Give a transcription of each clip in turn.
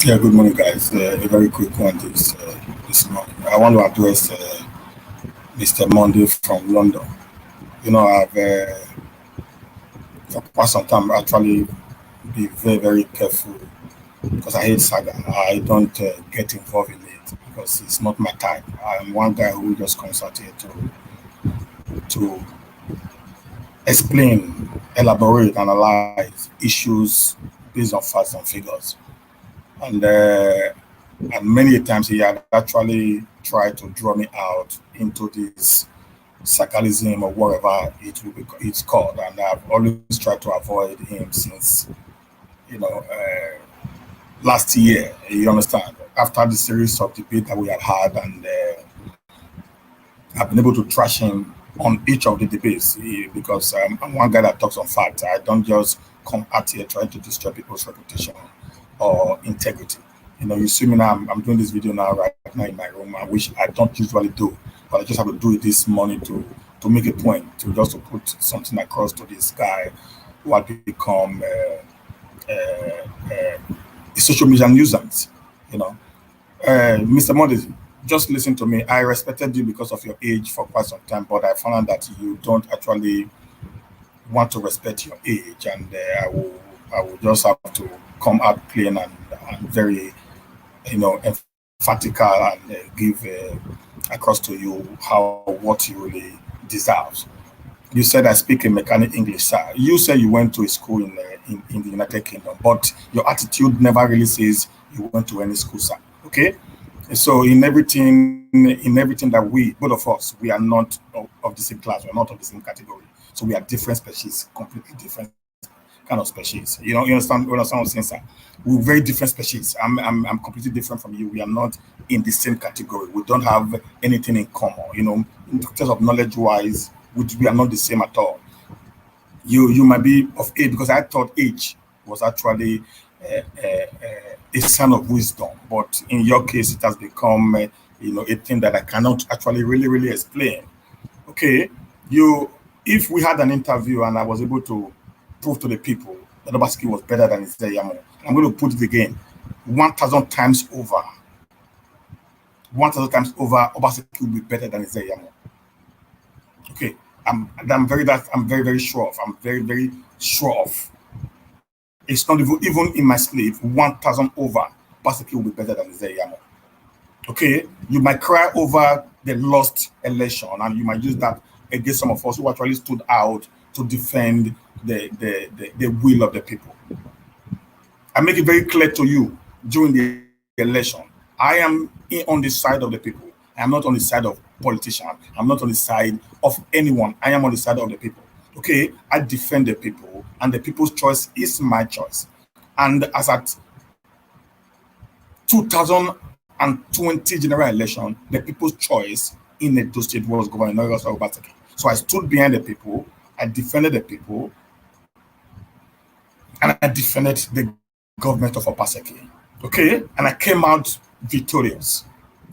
Yeah, good morning, guys. A very quick one this morning. I want to address Mr. Monday from London. I've for quite some time actually be very, very careful because I hate saga. I don't get involved in it because it's not my type. I'm one guy who just comes out here to explain, elaborate, analyze issues based on facts and figures. And and many times he had actually tried to draw me out into this sarcasm or whatever it's called, and I've always tried to avoid him since last year. You understand? After the series of debate that we had, and I've been able to trash him on each of the debates because I'm one guy that talks on facts. I don't just come out here trying to destroy people's reputation or integrity. You see me now. I'm doing this video now right now in my room, which I don't usually do, but I just have to do it this morning to make a point, to put something across to this guy who had become a social media nuisance. You know, Mr. Monday, just listen to me. I respected you because of your age for quite some time, but I found out that you don't actually want to respect your age, and I will just have to come out plain and very emphatic and give across to you how what you really deserve. You said I speak a mechanic English, sir. You said you went to a school in the United Kingdom, but your attitude never really says you went to any school, sir. Okay, so in everything that we both of us we are not of the same class, we're not of the same category, so we are different species, completely different kind of species. You understand what I'm saying, sir? We're very different species. I'm completely different from you. We are not in the same category. We don't have anything in common. In terms of knowledge wise, we are not the same at all. You might be of age because I thought age was actually a sign of wisdom, but in your case, it has become a thing that I cannot actually really explain. Okay, you if we had an interview and I was able to prove to the people that Obaseki was better than Isayamo, I'm going to put it again, 1,000 times over, 1,000 times over, Obaseki will be better than Isayamo. Okay, I'm very very sure of. I'm very very sure of. It's not even in my sleep. 1,000 over, Obaseki will be better than Isayamo. Okay, you might cry over the lost election, and you might use that against some of us who actually stood out to defend the will of the people. I make it very clear to you during the election. I am on the side of the people. I am not on the side of politicians. I'm not on the side of anyone. I am on the side of the people. Okay, I defend the people, and the people's choice is my choice. And as at 2020 general election, the people's choice in Edo State was Governor Obaseki. So I stood behind the people, I defended the people, and I defended the government of Obaseki. Okay, and I came out victorious.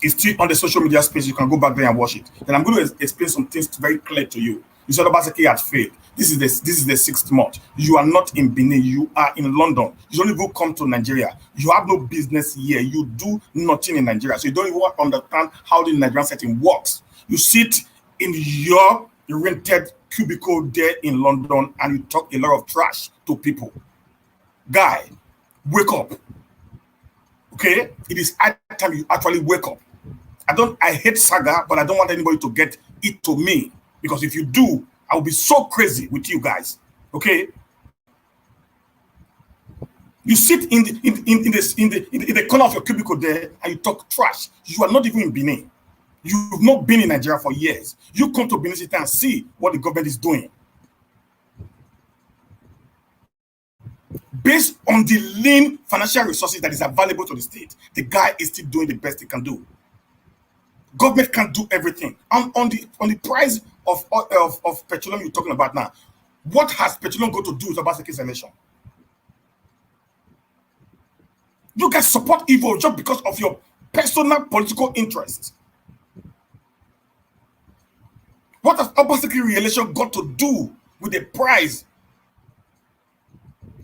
It's still on the social media space. You can go back there and watch it. Then I'm going to explain some things very clear to you. You said Obaseki had failed. This is the 6th month. You are not in Benin. You are in London. You don't even come to Nigeria. You have no business here. You do nothing in Nigeria. So you don't even understand how the Nigerian setting works. You sit in your rented cubicle there in London and you talk a lot of trash to people. Guy, wake up. Okay? It is high time you actually wake up. I hate saga, but I don't want anybody to get it to me. Because if you do, I will be so crazy with you guys. Okay? You sit in the corner of your cubicle there and you talk trash. You are not even in Benin. You've not been in Nigeria for years. You come to Benin City and see what the government is doing. Based on the lean financial resources that is available to the state, the guy is still doing the best he can do. Government can't do everything. On the price of petroleum you're talking about now, what has petroleum got to do with Obaseki's election? You guys support evil just because of your personal political interests. What has Obaseki re-election got to do with the price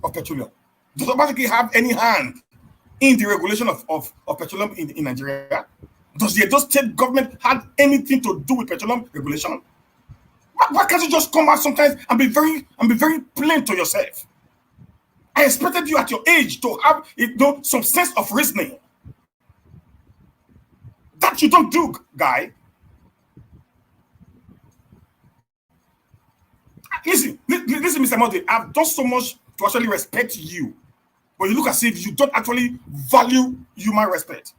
of petroleum? Does Obaseki have any hand in the regulation of petroleum in Nigeria? Does the Edo State government have anything to do with petroleum regulation? Why can't you just come out sometimes and be very plain to yourself? I expected you at your age to have some sense of reasoning. That you don't do, guy. Listen, Mr. Monday, I've done so much to actually respect you. But you look as if you don't actually value human respect.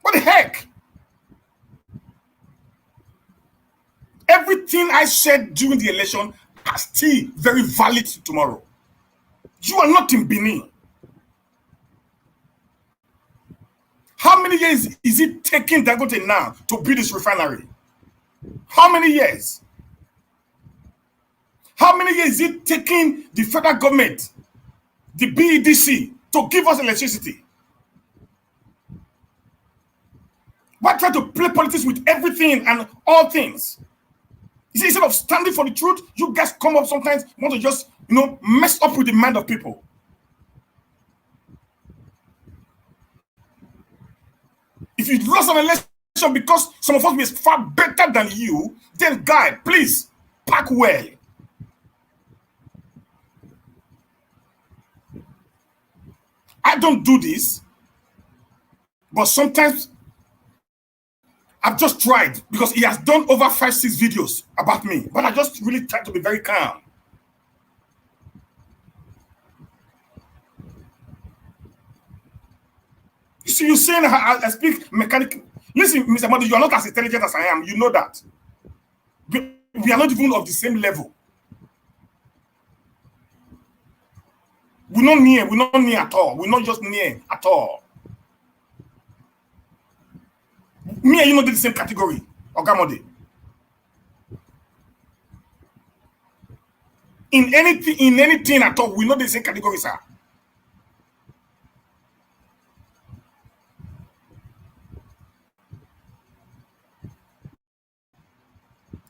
What the heck? Everything I said during the election are still very valid tomorrow. You are not in Benin. How many years is it taking Dangote now to build this refinery? How many years? How many years is it taking the federal government, the BEDC, to give us electricity? Why try to play politics with everything and all things? You see, instead of standing for the truth, you guys come up sometimes want to just, mess up with the mind of people. If you lost an election because some of us were far better than you, then guy, please, pack well. I don't do this, but sometimes I've just tried because he has done over 5-6 videos about me, but I just really try to be very calm. You see, you're saying I speak mechanically. Listen, Mr. Modi, you are not as intelligent as I am. You know that. We are not even of the same level. We're not near at all. We're not just near at all. Me and you not in the same category, Ogamode. In anything at all, we're not in the same category, sir.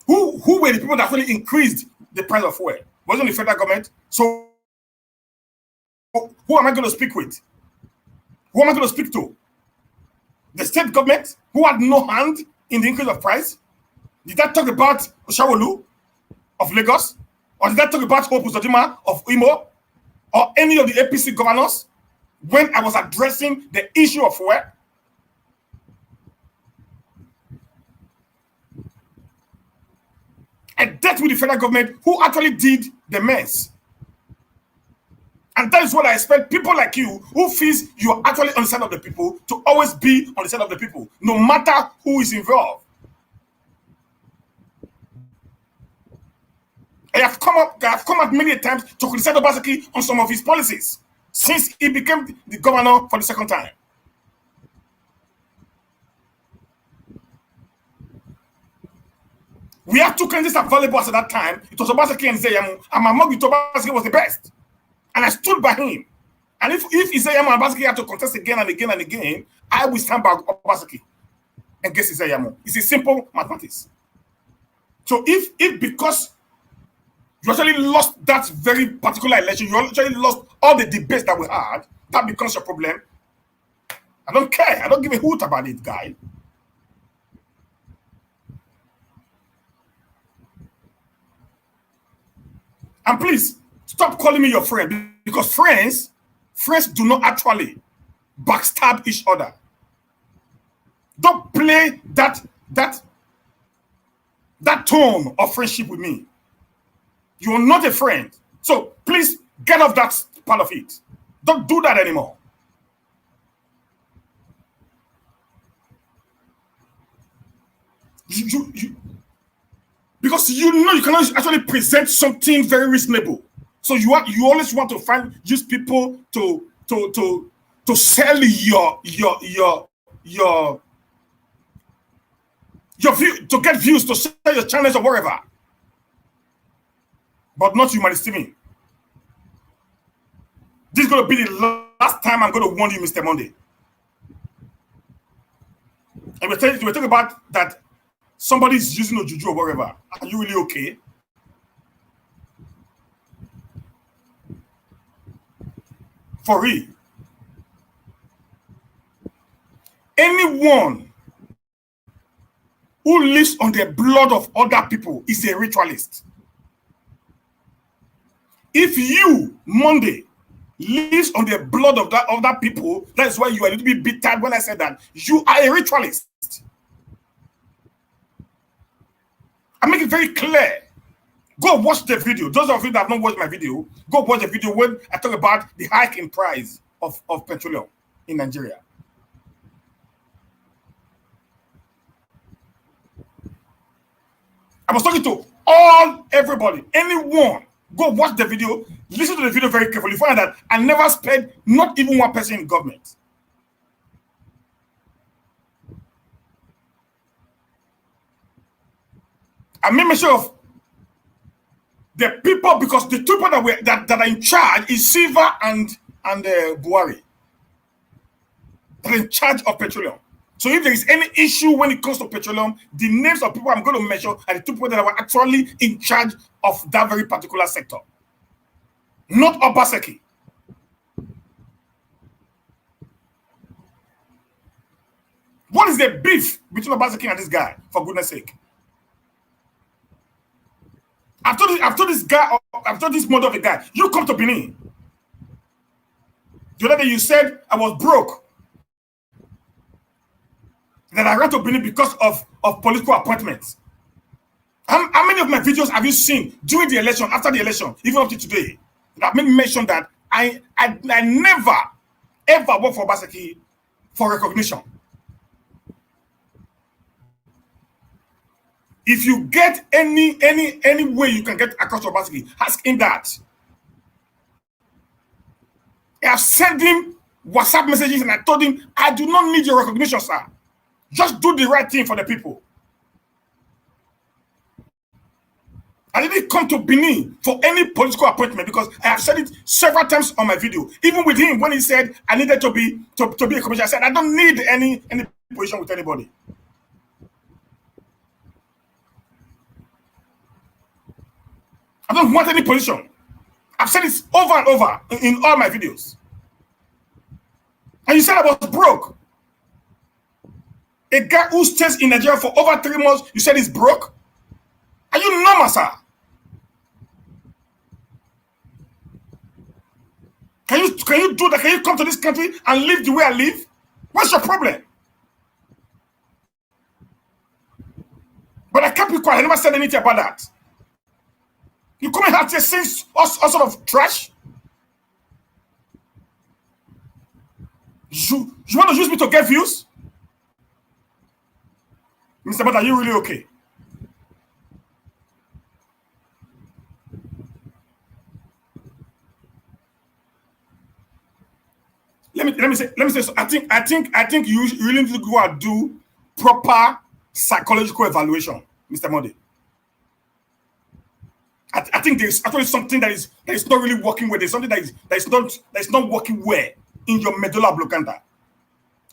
Who were the people that actually increased the price of fuel? Wasn't the federal government? So who am I going to speak with? Who am I going to speak to? The state government, who had no hand in the increase of price? Did that talk about Oshawolu of Lagos? Or did that talk about Hope Uzodinma of Imo? Or any of the APC governors? When I was addressing the issue of fuel? I dealt with the federal government who actually did the mess. And that is what I expect people like you, who feels you are actually on the side of the people, to always be on the side of the people, no matter who is involved. I have come up many times to criticize Obaseki on some of his policies since he became the governor for the second time. We had 2 candidates available at that time. It was Obaseki and Zeyamu, and Mamogi Obaseki was the best. And I stood by him. And if Isaiah and Obaseki had to contest again and again and again, I will stand by Obaseki against Isaiah. It's a simple mathematics. So if because you actually lost that very particular election, you actually lost all the debates that we had, that becomes your problem. I don't care. I don't give a hoot about it, guy. And please, stop calling me your friend, because friends do not actually backstab each other. Don't play that tone of friendship with me. You are not a friend. So please get off that part of it. Don't do that anymore. Because you know you cannot actually present something very reasonable. So you always want to use people to sell your view, to get views, to sell your channels or whatever. But not humanity. This is going to be the last time I'm going to warn you, Mr. Monday. And we're talking about that somebody's using a juju or whatever. Are you really okay? For real. Anyone who lives on the blood of other people is a ritualist. If you, Monday, lives on the blood of that other people, that's why you are a little bit bitter when I said that. You are a ritualist. I make it very clear. Go watch the video. Those of you that have not watched my video, go watch the video when I talk about the hike in price of petroleum in Nigeria. I was talking to everybody, anyone. Go watch the video, listen to the video very carefully. Find that I never spared not even one person in government. I made mention of the people because the two people that are in charge is Silva and Buhari. They're in charge of petroleum. So if there is any issue when it comes to petroleum, the names of people I'm going to mention are the two people that were actually in charge of that very particular sector. Not Obaseki. What is the beef between Obaseki and this guy, for goodness sake? After this guy, after this mother of a guy, you come to Benin. The other day you said I was broke. That I ran to Benin because of political appointments. How many of my videos have you seen during the election, after the election, even up to today? That made me mention that I never, ever worked for Obaseki for recognition. If you get any way you can get across to Obaseki, ask him that. I have sent him WhatsApp messages and I told him, I do not need your recognition, sir. Just do the right thing for the people. I didn't come to Benin for any political appointment because I have said it several times on my video. Even with him, when he said I needed to be a commissioner, I said I don't need any position with anybody. I don't want any position. I've said it over and over in all my videos. And you said I was broke. A guy who stays in Nigeria for over 3 months, you said he's broke? Are you normal, sir? Can you do that? Can you come to this country and live the way I live? What's your problem? But I kept you quiet. I never said anything about that. You come and have to say all sort of trash. You want to use me to get views? Mr. But are you really okay? Let me say so. I think you really need to go and do proper psychological evaluation, Mr. Modi. I think there's actually something that is not really working well. There's something that is not working well in your medulla oblongata.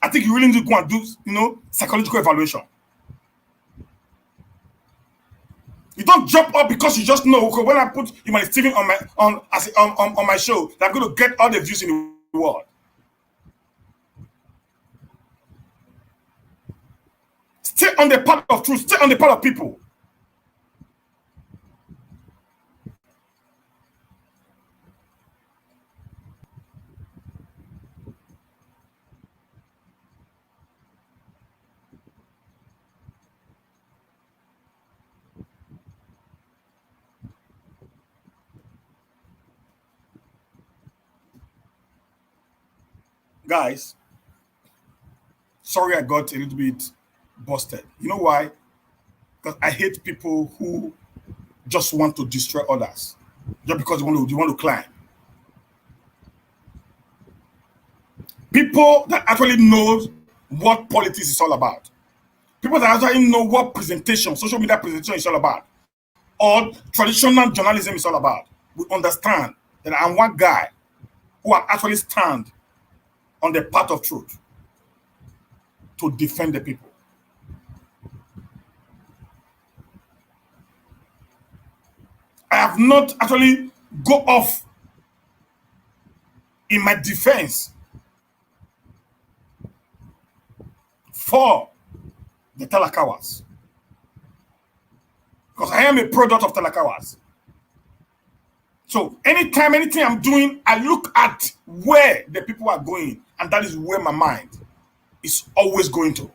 I think you really need to go and do psychological evaluation. You don't jump up because you just know. Okay, when I put Human Steven on my show, that I'm going to get all the views in the world. Stay on the path of truth. Stay on the path of people. Guys, sorry I got a little bit busted. You know why? Because I hate people who just want to destroy others just because they want to climb. People that actually knows what politics is all about. People that actually know what presentation, social media presentation is all about, or traditional journalism is all about. We understand that I'm one guy who actually stand on the path of truth to defend the people. I have not actually go off in my defense for the Talakawas. Because I am a product of Talakawas. So anytime, anything I'm doing, I look at where the people are going, and that is where my mind is always going to.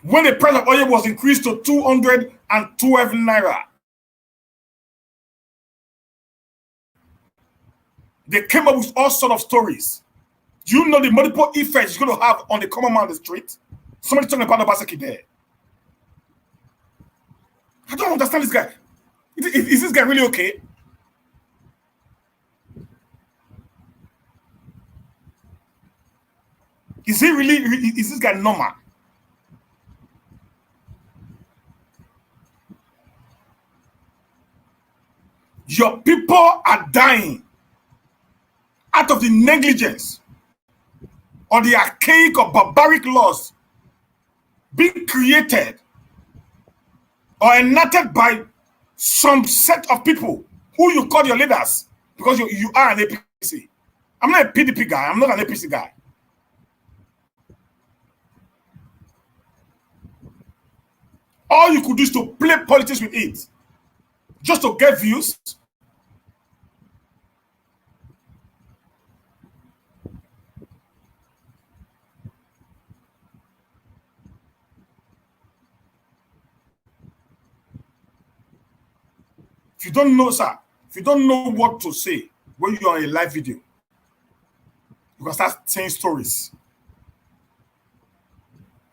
When the price of oil was increased to 212 naira, they came up with all sort of stories. Do you know the multiple effects it's going to have on the common man on the street? Somebody talking about Obaseki there. I don't understand this guy. Is this guy really okay? Is he really, is this guy normal? Your people are dying out of the negligence or the archaic or barbaric laws being created or enacted by some set of people who you call your leaders because you are an APC. I'm not a PDP guy. I'm not an APC guy. All you could do is to play politics with it just to get views. If you don't know, sir, if you don't know what to say when you're on a live video, you can start saying stories,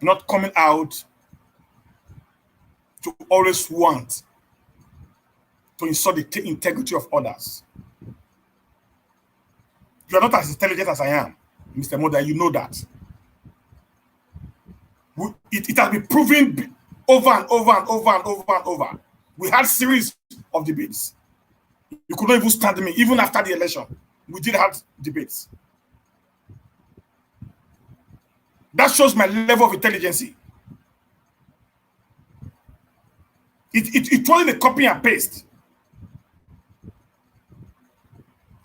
not coming out to always want to insult the integrity of others. You are not as intelligent as I am, Mr. Moda. You know that. It has been proven over and over and over and over and over. We had series of debates. You could not even stand me, even after the election. We did have debates. That shows my level of intelligence. It wasn't a copy and paste.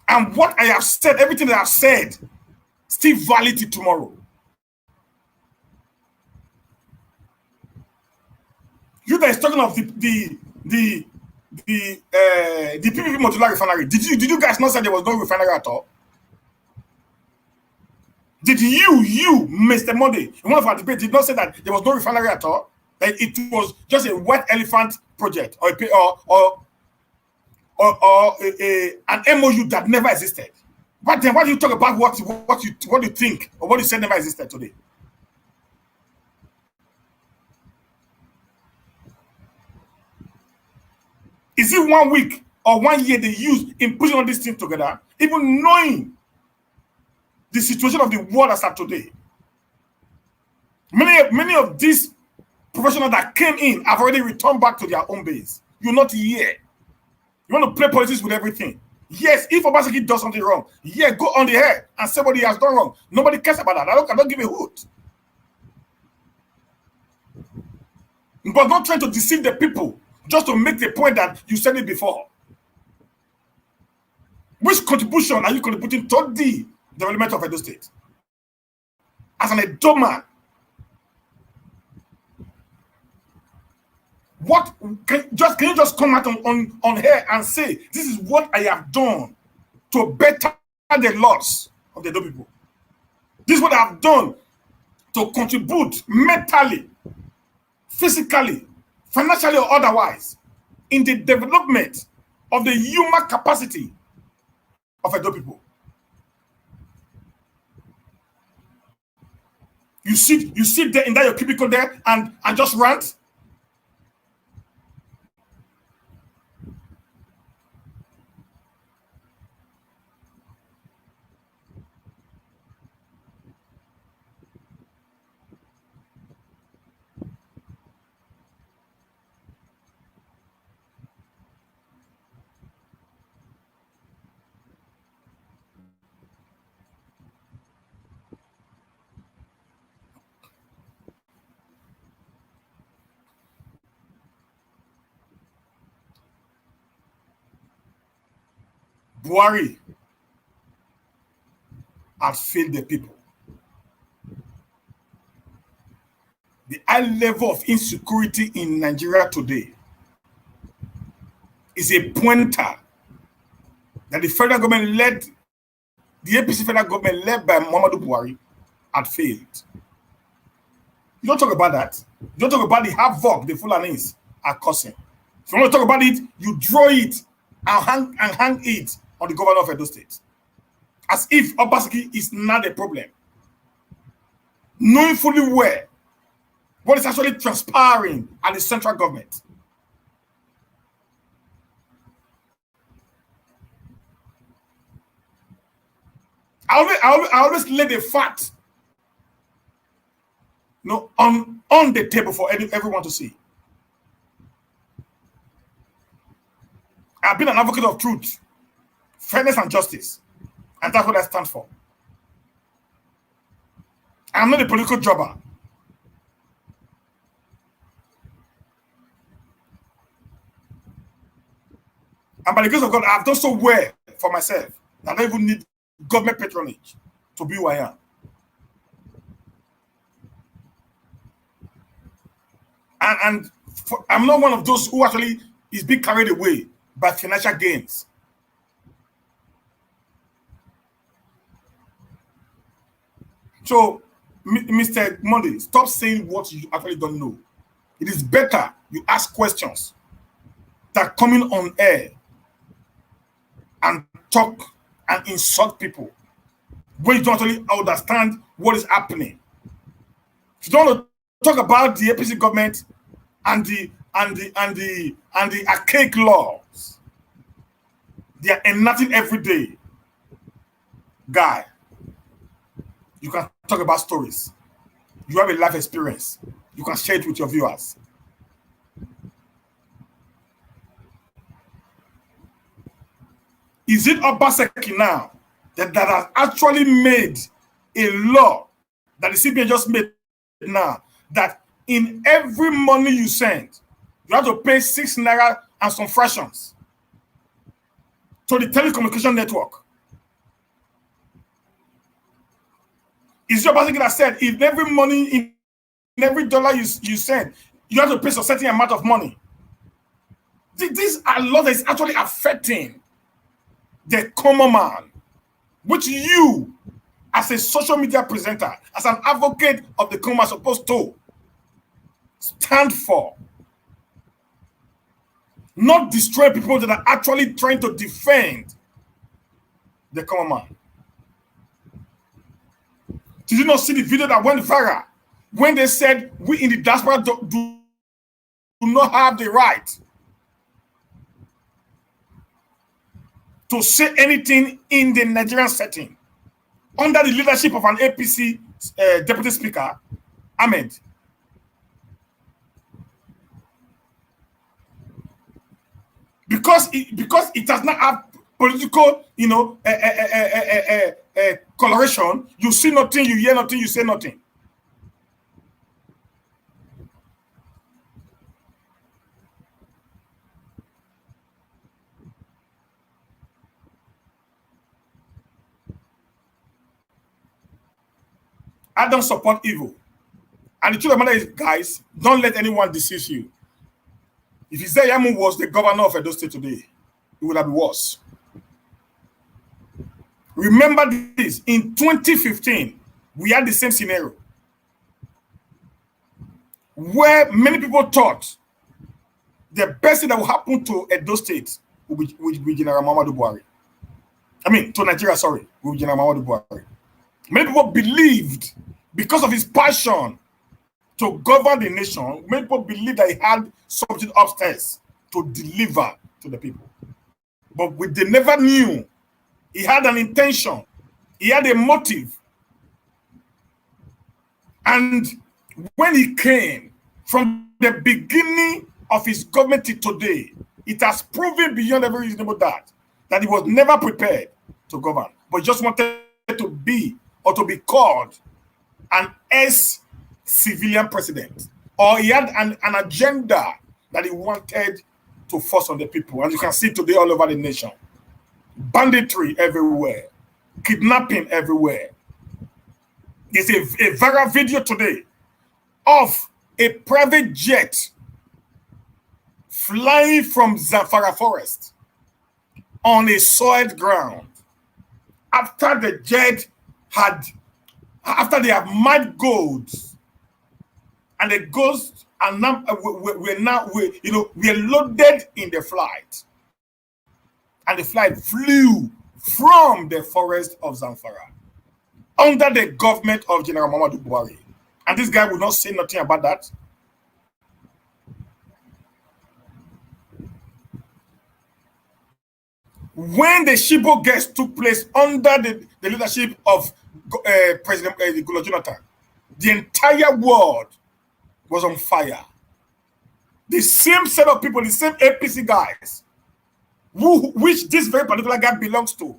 And what I have said, everything that I've said, still valid till tomorrow. You guys talking of the PPP modular refinery. Did you guys not say there was no refinery at all? Did you, Mr. Monday, in one of our debates, did not say that there was no refinery at all? That it was just a white elephant project or an MOU that never existed. But then why do you talk about what you think or what you said never existed today? Is it 1 week or 1 year they used in putting all these things together, even knowing the situation of the world as at today? Many of these professionals that came in have already returned back to their own base. You're not here. You want to play politics with everything. Yes, if Obaseki does something wrong, yeah, go on the air and say what he has done wrong. Nobody cares about that. I don't give a hoot. But not trying to deceive the people just to make the point that you said it before. Which contribution are you contributing to the development of Edo State? As an Edo man, what can you just come out on here and say this is what I have done to better the loss of the Edo people? This is what I have done to contribute mentally, physically, financially, or otherwise in the development of the human capacity of Edo people. You sit there in that your cubicle there and just rant. Buhari had failed the people. The high level of insecurity in Nigeria today is a pointer that the federal government led, the APC federal government led by Muhammadu Buhari had failed. You don't talk about that. You don't talk about the havoc the Fulanis are causing. If you want to talk about it, you draw it and hang it on the governor of Edo State. As if Obaseki is not a problem. Knowing fully well what is actually transpiring at the central government. I always lay the fact, on the table for everyone to see. I've been an advocate of truth, fairness, and justice, and that's what I stand for. I'm not a political jobber. And by the grace of God, I've done so well for myself that I don't even need government patronage to be who I am. And I'm not one of those who actually is being carried away by financial gains. So, Mr. Monday, stop saying what you actually don't know. It is better you ask questions than coming on air and talk and insult people when you don't actually understand what is happening. You don't want to talk about the APC government and the archaic laws they are enacting every day. Guy, you can talk about stories. You have a life experience. You can share it with your viewers. Is it Obaseki now that has actually made a law that the CBN just made now that in every money you send, you have to pay 6 naira and some fractions to the telecommunication network? Is it Obaseki that said if every money, in every dollar you send, you have to pay a certain amount of money? These are laws that is actually affecting the common man, which you, as a social media presenter, as an advocate of the common man, are supposed to stand for. Not destroy people that are actually trying to defend the common man. Did you not see the video that went viral when they said we in the diaspora do not have the right to say anything in the Nigerian setting under the leadership of an APC Deputy Speaker, Ahmed? Because it does not have political, coloration, you see nothing, you hear nothing, you say nothing. I don't support evil. And the truth of the matter is, guys, don't let anyone deceive you. If Izeyamu was the governor of Edo State today, it would have been worse. Remember this, in 2015, we had the same scenario where many people thought the best thing that will happen to Edo State will be General Muhammadu Buhari. I mean, to Nigeria, sorry, will be General Muhammadu Buhari. Many people believed, because of his passion to govern the nation, many people believed that he had something upstairs to deliver to the people. But they never knew he had an intention. He had a motive. And when he came, from the beginning of his government to today, it has proven beyond every reasonable doubt that he was never prepared to govern, but just wanted to be or to be called an ex-civilian president. Or he had an agenda that he wanted to force on the people. And you can see today all over the nation. banditry everywhere, kidnapping everywhere. There's a viral video today of a private jet flying from Zamfara forest on a soiled ground after the jet after they have mined gold, and the ghosts are now we're loaded in the flight, and the flight flew from the forest of Zamfara under the government of General Muhammadu Buhari, and this guy will not say nothing about that. When the Shibo Guests took place under the leadership of President Goodluck Jonathan, the entire world was on fire. The same set of people, the same APC guys, which this very particular guy belongs to,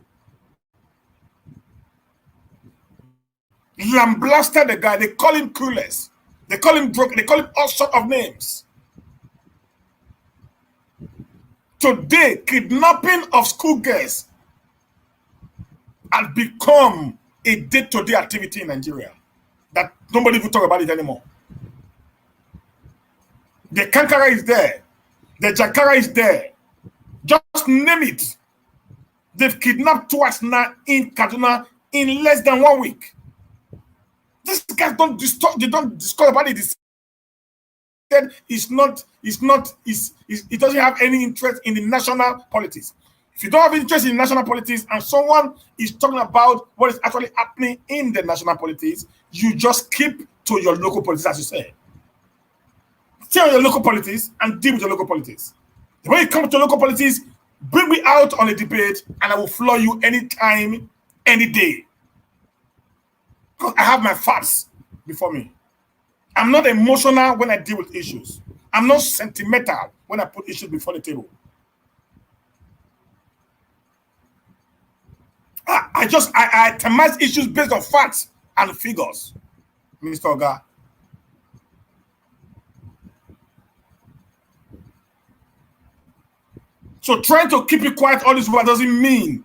lambasted the guy. They call him clueless. They call him broken. They call him all sorts of names. Today, kidnapping of schoolgirls has become a day-to-day activity in Nigeria that nobody will talk about it anymore. The Kankara is there. The Jakara is there. Just name it. They've kidnapped twice now in Kaduna in less than 1 week. These guys don't discuss about it. It doesn't have any interest in the national politics. If you don't have interest in national politics and someone is talking about what is actually happening in the national politics, you just keep to your local politics, as you say. Stay on your local politics and deal with your local politics. When it comes to local politics, bring me out on a debate and I will floor you anytime, any day. Because I have my facts before me. I'm not emotional when I deal with issues. I'm not sentimental when I put issues before the table. I itemize issues based on facts and figures, Mr. Oga. So trying to keep it quiet all this while doesn't mean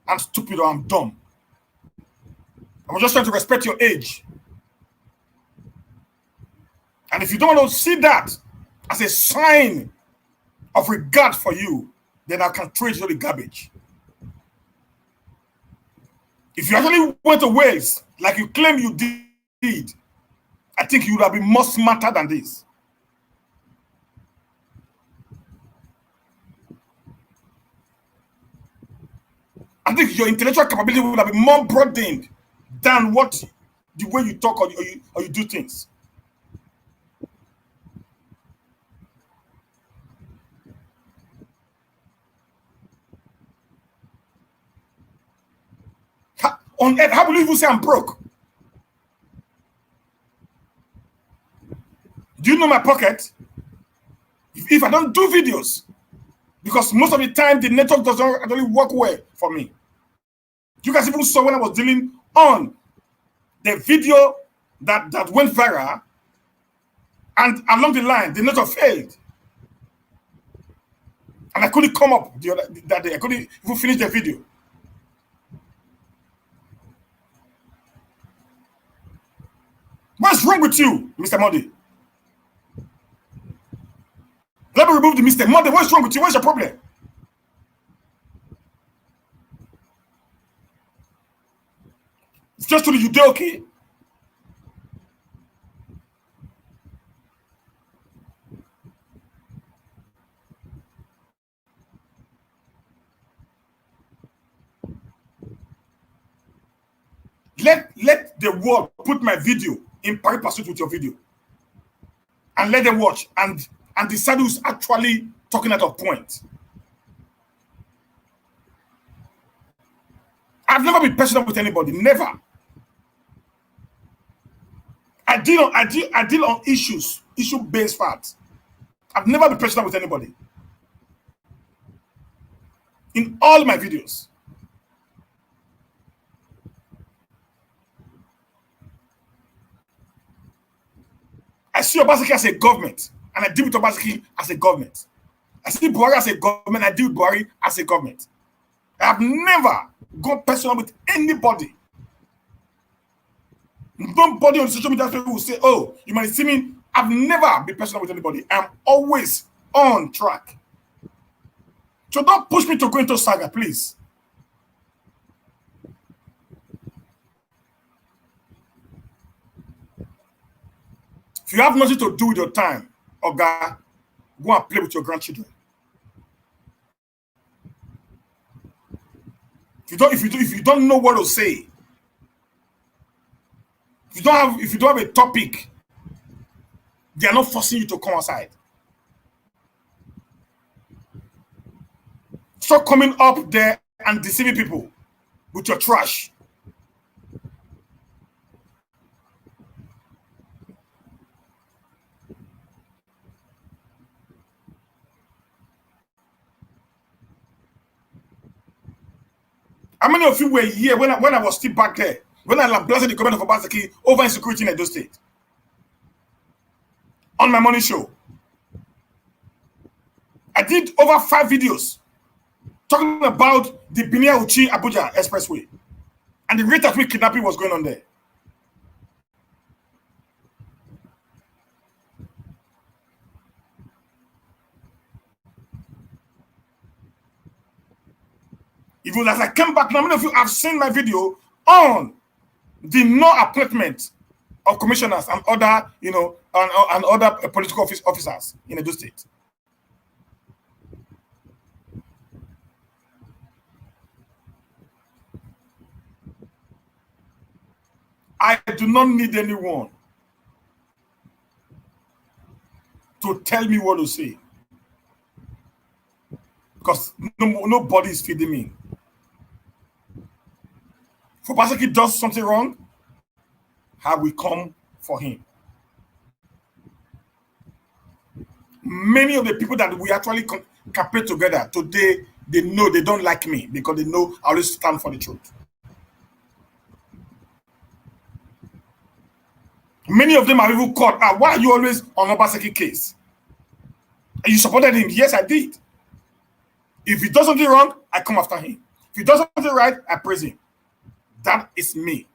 I'm stupid or I'm dumb. I'm just trying to respect your age. And if you don't want to see that as a sign of regard for you, then I can trade you the garbage. If you actually went to Wales, like you claim you did, I think you would have been more smarter than this. I think your intellectual capability would have been more broadened than the way you talk or you do things. On earth, how will you even say I'm broke? Do you know my pocket? If I don't do videos, because most of the time the network doesn't actually work well for me. You guys even saw when I was dealing on the video that went viral, and along the line the network failed, and I couldn't come up that day. I couldn't even finish the video. What's wrong with you, Mr. Monday? Let me remove the mistake. Monday, what's wrong with you? What's your problem? It's just to the you okay? Let the world put my video in pari pursuit with your video, and let them watch and decide who's actually talking out of point. I've never been personal with anybody. Never. I deal on issue-based facts. I've never been personal with anybody. In all my videos. I see Obaseki as a government, and I deal with Obaseki as a government. I see Buhari as a government, I deal with Buhari as a government. I've never gone personal with anybody. Nobody on social media will say, oh, you might see me. I've never been personal with anybody. I'm always on track. So don't push me to go into saga, please. If you have nothing to do with your time, Oga, go and play with your grandchildren. If you don't know what to say, if you don't have a topic, they are not forcing you to come outside. Stop coming up there and deceiving people with your trash. How many of you were here when I was still back there? When I blasted the government of Obaseki over insecurity in Edo State? On my morning show. I did over 5 videos talking about the Binia Uchi Abuja Expressway and the rate at which kidnapping was going on there. Even as I came back, now many of you have seen my video on the no appointment of commissioners and other, and other political officers in Edo State. I do not need anyone to tell me what to say, because nobody is feeding me. If Obaseki does something wrong, I will come for him. Many of the people that we actually campaign together today, they know they don't like me because they know I always stand for the truth. Many of them have even called, why are you always on Obaseki case? And you supported him? Yes, I did. If he does something wrong, I come after him. If he does something right, I praise him. That is me.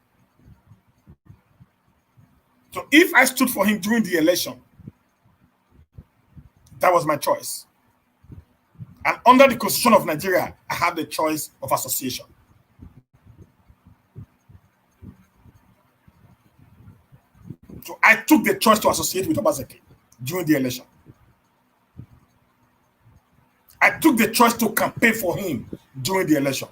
So if I stood for him during the election, that was my choice. And under the Constitution of Nigeria, I have the choice of association. So I took the choice to associate with Obaseki during the election. I took the choice to campaign for him during the election.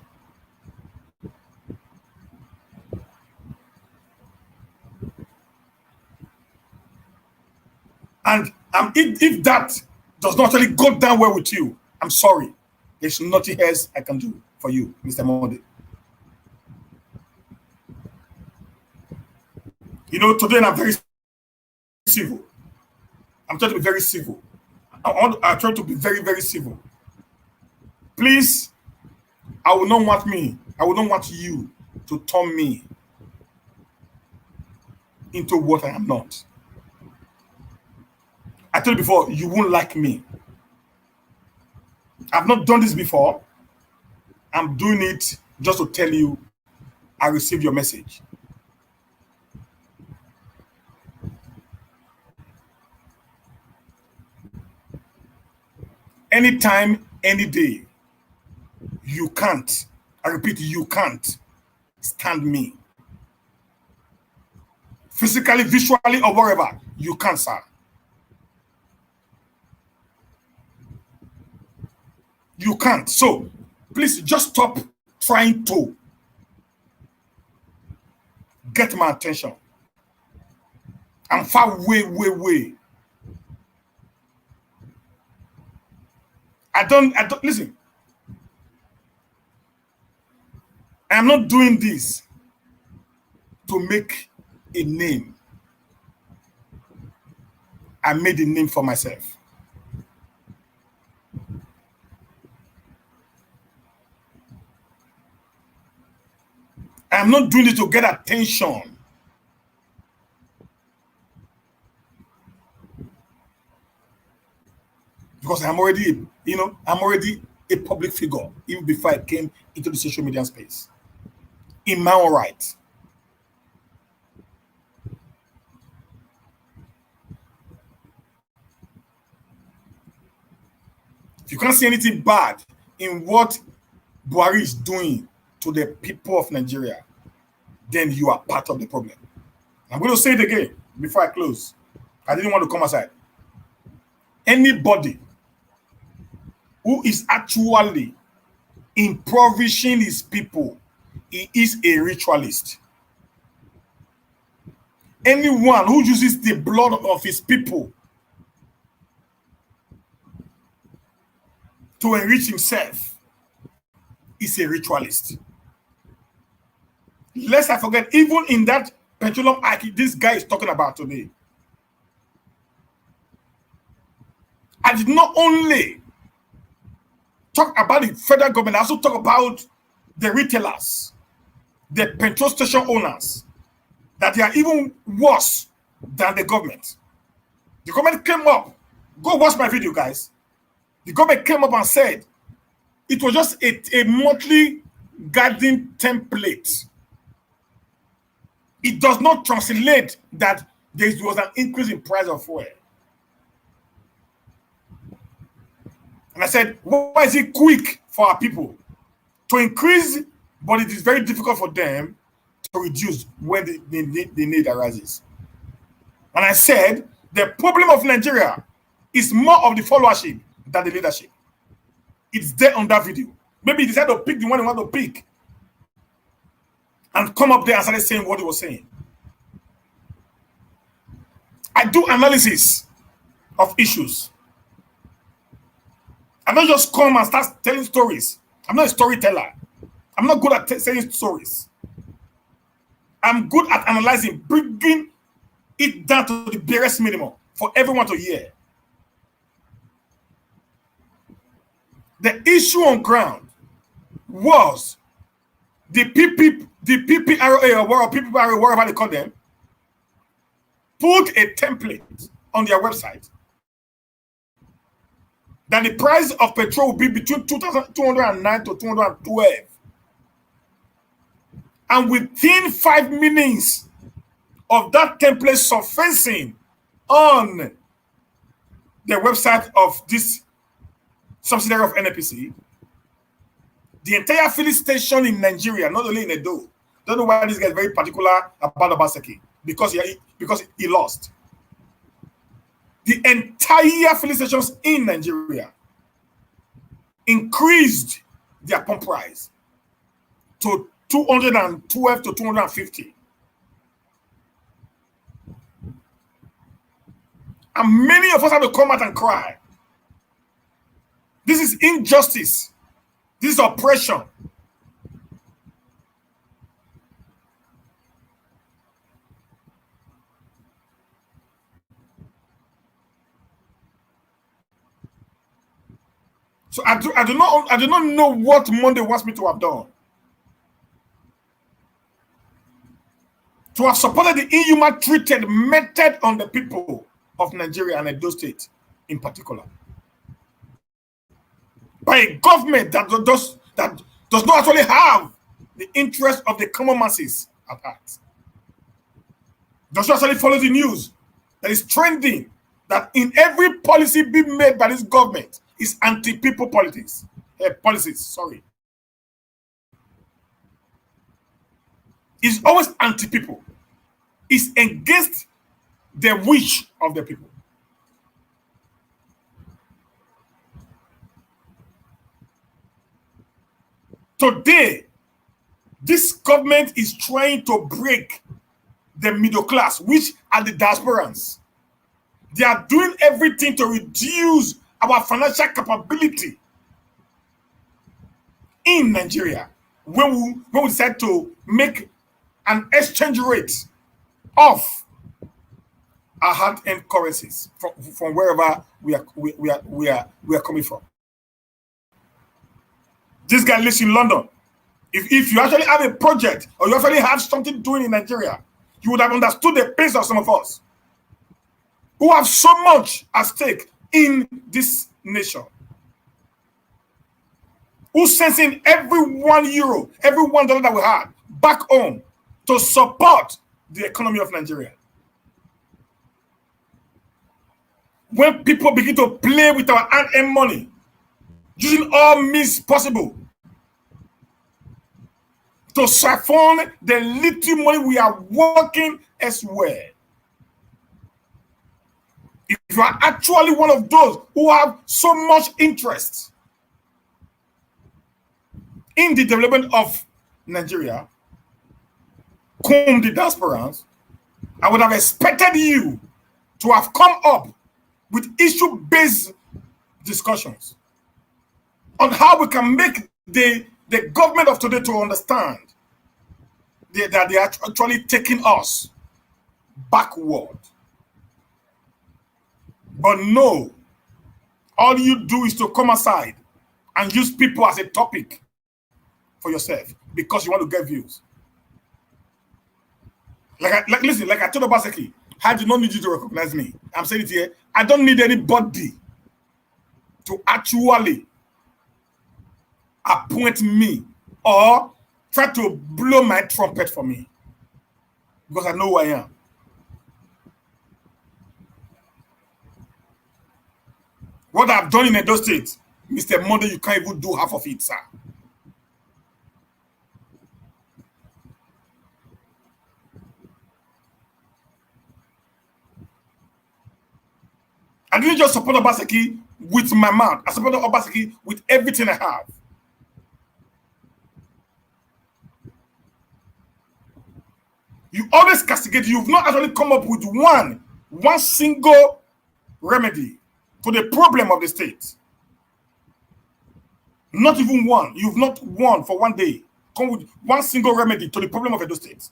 And if that does not really go down well with you, I'm sorry. There's nothing else I can do for you, Mr. Monde. Today I'm very civil. I'm trying to be very civil. I try to be very, very civil. Please, I will not want you to turn me into what I am not. I told you before, you won't like me. I've not done this before. I'm doing it just to tell you I received your message. Anytime, any day, you can't, I repeat, you can't stand me. Physically, visually, or wherever, you can't, sir. You can't. So, please just stop trying to get my attention. I'm far way. I don't listen. I'm not doing this to make a name. I made a name for myself. I'm not doing it to get attention. Because I'm already a public figure even before I came into the social media space. In my own right. If you can't see anything bad in what Buhari is doing to the people of Nigeria, then you are part of the problem. I'm going to say it again before I close. I didn't want to come aside. Anybody who is actually impoverishing his people, he is a ritualist. Anyone who uses the blood of his people to enrich himself is a ritualist. Lest I forget, even in that petroleum hike this guy is talking about today, I did not only talk about the federal government, I also talk about the retailers, the petrol station owners, that they are even worse than the government. The government came up, go watch my video, guys. The government came up and said it was just a monthly guiding template. It does not translate that there was an increase in price of fuel. And I said, why is it quick for our people to increase, but it is very difficult for them to reduce when the need arises? And I said, the problem of Nigeria is more of the followership than the leadership. It's there on that video. Maybe he decided to pick the one he wanted to pick and come up there and started saying what he was saying. I do analysis of issues. I don't just come and start telling stories. I'm not a storyteller. I'm not good at saying stories. I'm good at analyzing, bringing it down to the barest minimum for everyone to hear. The issue on ground was the PPRA or PPRA, whatever they call them, put a template on their website that the price of petrol will be between 2,209 to 212. And within 5 minutes of that template surfacing on the website of this subsidiary of NNPC, the entire filling station in Nigeria, not only in Edo, don't know why this guy is very particular about Obaseki, because he lost. The entire filling stations in Nigeria increased their pump price to 212 to 250. And many of us have to come out and cry. This is injustice. This is oppression. So I do not know what Monday wants me to have done. To have supported the inhuman treated method on the people of Nigeria and Edo State in particular. By a government that does not actually have the interest of the common masses at heart. Does not actually follow the news that is trending, that in every policy being made by this government is anti-people policies. It's always anti-people. It's against the wish of the people. Today, this government is trying to break the middle class, which are the diasporans. They are doing everything to reduce our financial capability in Nigeria when we decide to make an exchange rate of our hard-earned currencies from wherever we are coming from. This guy lives in London. If you actually have a project or you actually have something doing in Nigeria, you would have understood the pains of some of us who have so much at stake in this nation. who sends in every €1, every $1 that we had back home to support the economy of Nigeria. When people begin to play with our hard-earned money, using all means possible to siphon the little money we are working elsewhere. If you are actually one of those who have so much interest in the development of Nigeria, cum the diasporans, I would have expected you to have come up with issue-based discussions on how we can make the government of today to understand that they are actually taking us backward. But no, all you do is to come aside and use people as a topic for yourself because you want to get views. Listen, like I told Obaseki, I do not need you to recognize me. I'm saying it here. I don't need anybody to actually appoint me or try to blow my trumpet for me because I know who I am. What I've done in Edo State, Mr. Monday, you can't even do half of it, sir. I didn't just support Obaseki with my mouth. I supported Obaseki with everything I have. You always castigate. You've not actually come up with one single remedy to the problem of the state. Not even one. You've not won for one day. Come with one single remedy to the problem of Edo State.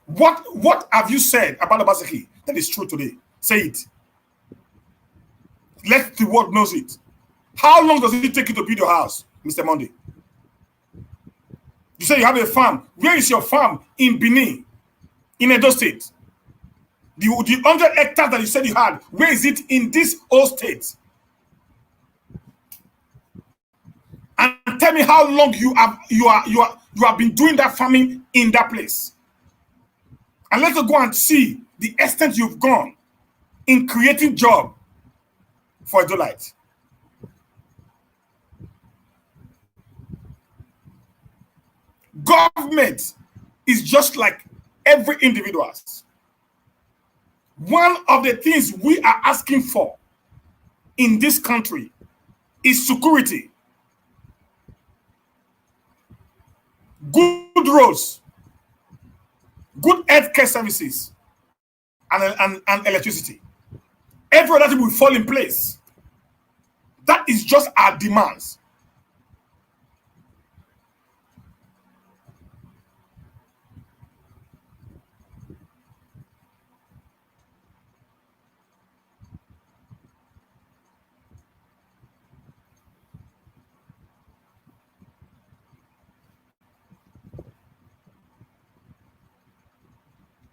What have you said about Obaseki that is true today? Say it. Let the world knows it. How long does it take you to build your house, Mr. Monday? You say you have a farm. Where is your farm? In Benin, in Edo State. The 100 hectares that you said you had, where is it in this whole state? And tell me how long you have been doing that farming in that place. And let's go and see the extent you've gone in creating job for Edolites. Government is just like every individual. One of the things we are asking for in this country is security, good roads, good healthcare services, and electricity. Every other thing will fall in place. That is just our demands.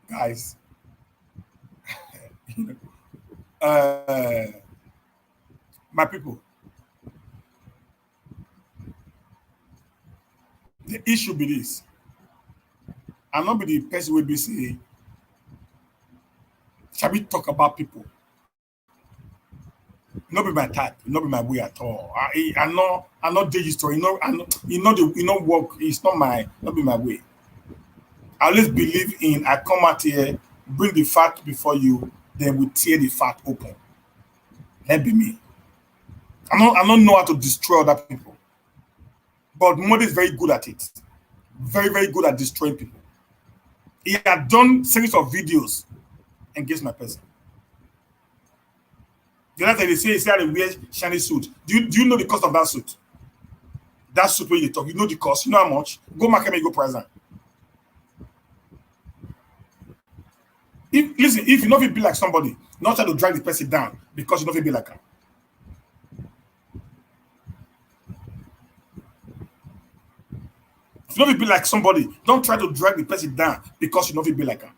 Guys, my people, the issue be this. I'm not be the person will be saying, shall we talk about people? Not be my type, not be my way at all. I'm not the history. Work. It's not be my way. I always believe in I come out here, bring the fact before you, then we tear the fact open. That be me. I don't know how to destroy other people. But Modi is very good at it. Very, very good at destroying people. He had done series of videos against my person. The other time they say he had a weird shiny suit. Do you know the cost of that suit? That suit where you talk, you know the cost, you know how much? Go market me, go price that. If you know if you be like somebody, not try to drag the person down because you know if you be like her. If you know if you be like somebody, don't try to drag the person down because you know if you be like her.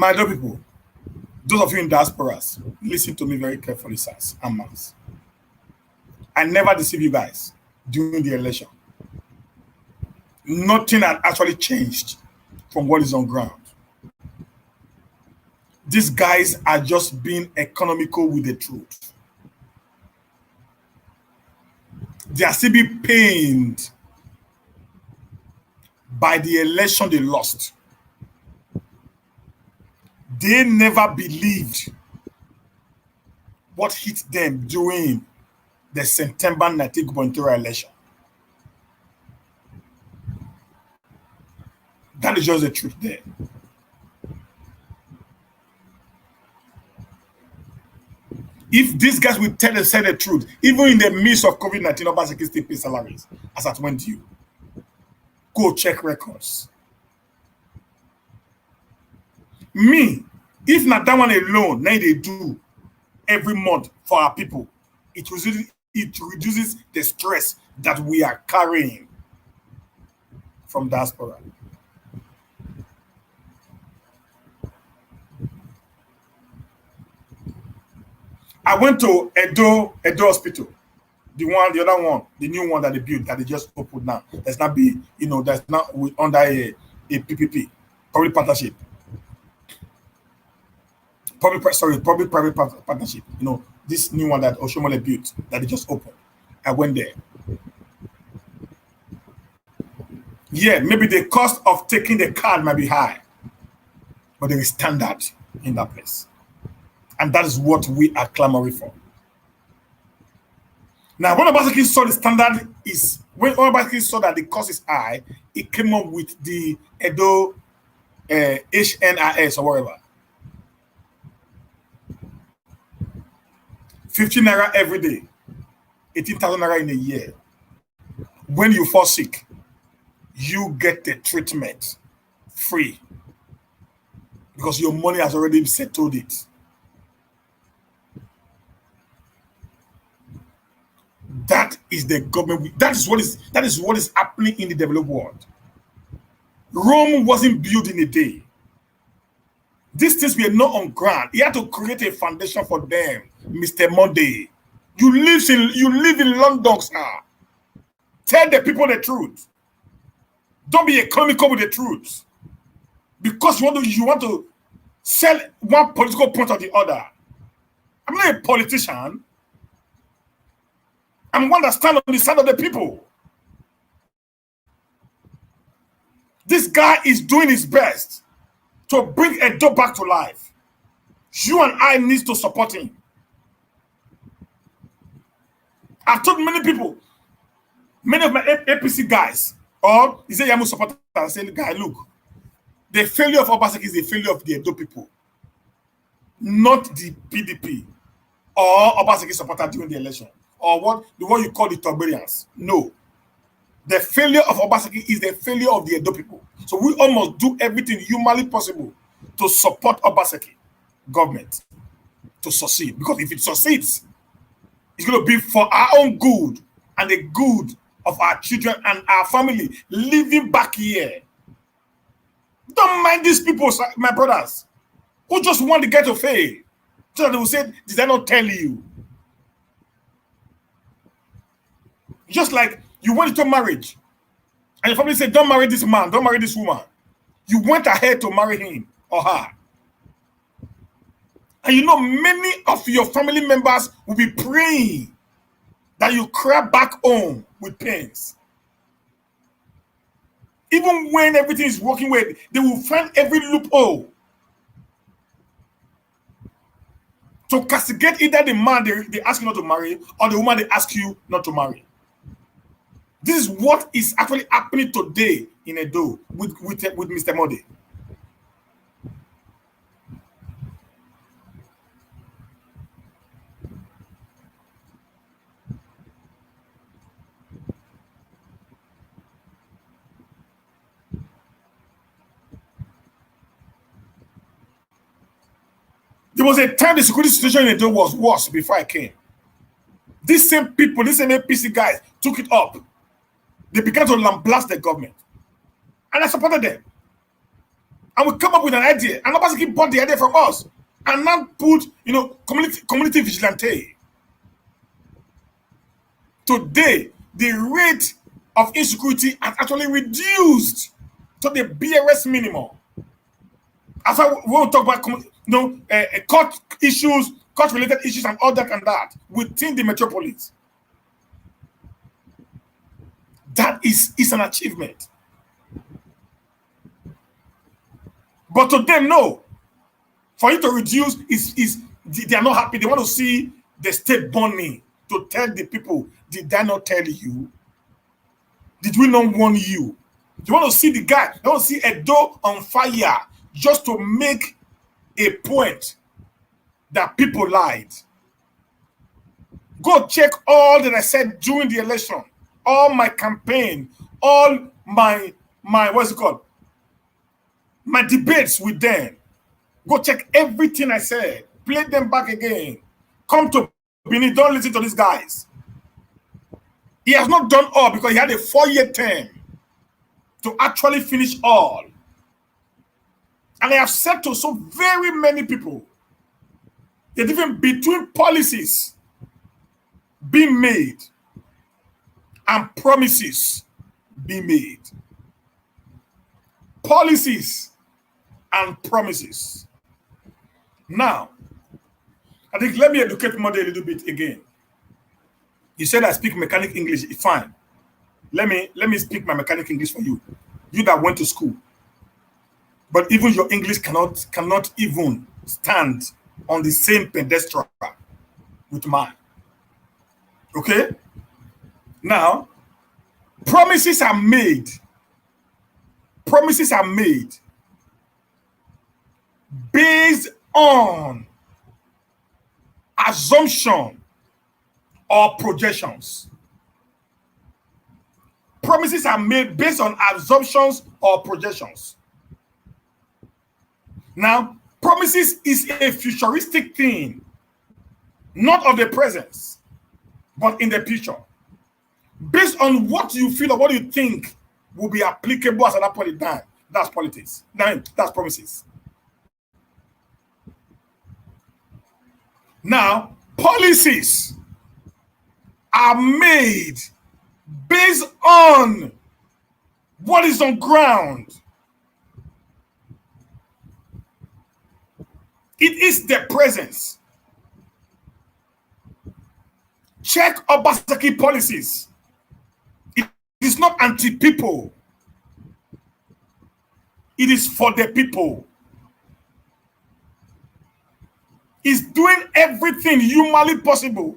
My dear people, those of you in diasporas, listen to me very carefully, sirs and mans. I never deceive you guys during the election. Nothing had actually changed from what is on ground. These guys are just being economical with the truth. They are still being pained by the election they lost. They never believed what hit them during the September 19 gubernatorial election. That is just the truth there. If these guys will tell and say the truth, even in the midst of COVID-19, Obaseki still pay salaries as at when due. Go check records. Me, if not that one alone, now they do every month for our people, it reduces the stress that we are carrying from diaspora. I went to Edo Hospital, the other one, the new one that they built, that they just opened now. There's not be, there's not under a PPP, public partnership. Public private partnership. This new one that Oshomole built, that they just opened. I went there. Yeah, maybe the cost of taking the card might be high, but there is standard in that place. And that is what we are clamoring for. Now, when Obaseki saw the standard when Obaseki saw that the cost is high, it came up with the Edo HNIS or whatever. 15 naira every day, 18,000 naira in a year. When you fall sick, you get the treatment free because your money has already settled it. That is the government. That is what is happening in the developed world. Rome wasn't built in a day. These things were not on ground. He had to create a foundation for them, Mr. Monday. You live in London, sir. Tell the people the truth. Don't be economical with the truth. Because you want to sell one political point or the other. I'm not a politician. I'm one that stands on the side of the people. This guy is doing his best to bring Edo back to life. You and I need to support him. I've told many people, many of my APC guys, or is Yamu supporters, I say, guy, look, the failure of Obaseki is the failure of the Edo people, not the PDP or Obaseki supporter during the election, or what you call the Togberians. No. The failure of Obaseki is the failure of the Edo people. So we almost do everything humanly possible to support Obaseki government to succeed. Because if it succeeds, it's going to be for our own good and the good of our children and our family living back here. Don't mind these people, my brothers, who just want to get to fail. So that they will say, did I not tell you? Just like you went into marriage and your family said, don't marry this man, don't marry this woman. You went ahead to marry him or her. And many of your family members will be praying that you cry back home with pains. Even when everything is working well, they will find every loophole to castigate either the man they ask you not to marry or the woman they ask you not to marry. This is what is actually happening today in Edo with Mr. Modi. There was a time the security situation in Edo was worse before I came. These same people, these same APC guys took it up. They began to lambaste the government. And I supported them. And we come up with an idea, and Obaseki bought the idea from us, and now put, community vigilante. Today, the rate of insecurity has actually reduced to the barest minimum. As we will talk about, court issues, court-related issues, and all that and that within the metropolis. That is an achievement. But to them, no. For you to reduce they are not happy. They want to see the state burning, to tell the people, did I not tell you? Did we not warn you? You want to see the guy, you want to see a door on fire just to make a point that people lied. Go check all that I said during the election, all my campaign, all my what's it called? My debates with them. Go check everything I said. Play them back again. Come to Benin, don't listen to these guys. He has not done all because he had a 4-year term to actually finish all. And I have said to so very many people, the difference between policies being made and promises being made. Policies and promises. Now, I think let me educate Mother a little bit again. You said I speak mechanic English. Fine. Let me speak my mechanic English for you. You that went to school. But even your English cannot even stand on the same pedestal with mine. Okay? Now, promises are made. Promises are made based on assumption or projections. Promises are made based on assumptions or projections. Now, promises is a futuristic thing, not of the present, but in the future. Based on what you feel or what you think will be applicable at that point in time. That's politics. That's promises. Now, policies are made based on what is on ground. It is the presence. Check Obaseki policies. It is not anti-people. It is for the people. Is doing everything humanly possible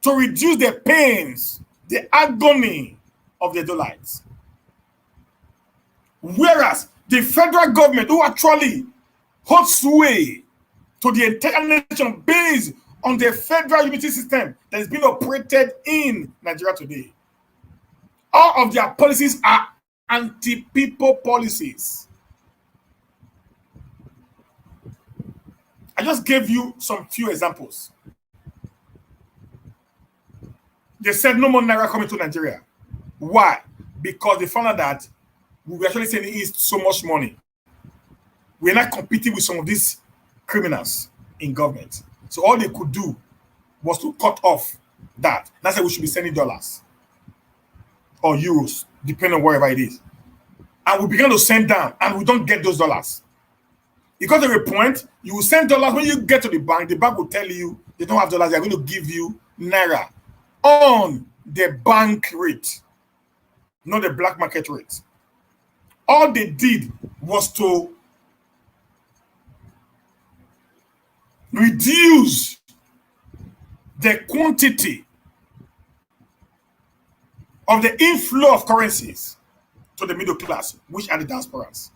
to reduce the pains, the agony of the Dolites. Whereas the federal government, who actually holds sway to the entire nation based on the federal unity system that is being operated in Nigeria today, all of their policies are anti-people policies. I just gave you some few examples. They said no more Naira coming to Nigeria. Why? Because they found out that we were actually sending in so much money. We're not competing with some of these criminals in government. So all they could do was to cut off that. That's why we should be sending dollars or euros, depending on wherever it is. And we began to send down, and we don't get those dollars. It got to a point, you will send dollars. When you get to the bank will tell you they don't have dollars, they're going to give you Naira on the bank rate, not the black market rate. All they did was to reduce the quantity of the inflow of currencies to the middle class, which are the diasporas.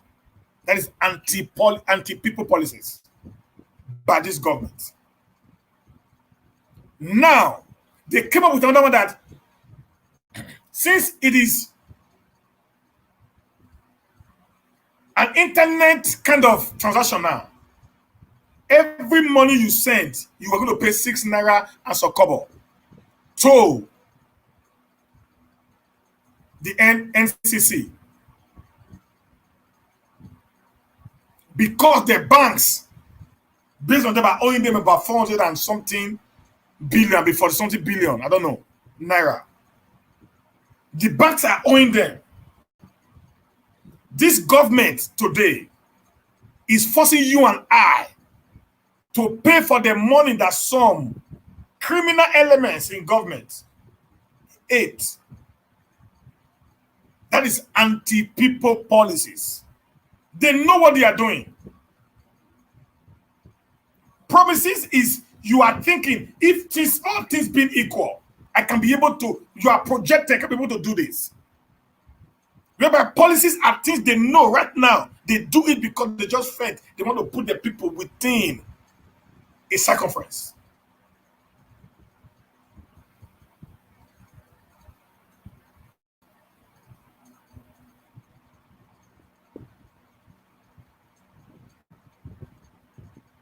That is anti-people policies by this government. Now, they came up with another one that since it is an internet kind of transaction now, every money you send, you are going to pay 6 Naira and some kobo to the NCC. because the banks, based on them, are owing them about 400 and something billion, before something billion, I don't know, naira. The banks are owing them. This government today is forcing you and I to pay for the money that some criminal elements in government ate. That is anti-people policies. They know what they are doing. Promises is you are thinking, if all things being equal, I can be able to, you are projected, I can be able to do this. Whereby policies are things they know right now. They do it because they just felt they want to put the people within a circumference.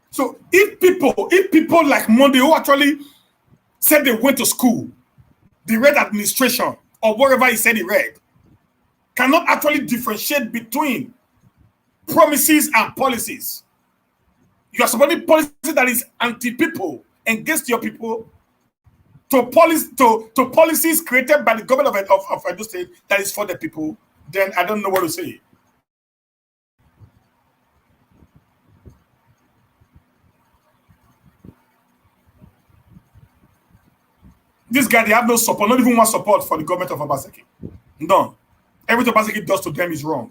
So if people like Monday, who actually said they went to school, they read administration or whatever he said he read, cannot actually differentiate between promises and policies. You are supporting policy that is anti-people, against your people, to policies created by the government of Edo State that is for the people. Then I don't know what to say. This guy, they have no support, not even one support for the government of Obaseki. No. Everything Obaseki does to them is wrong.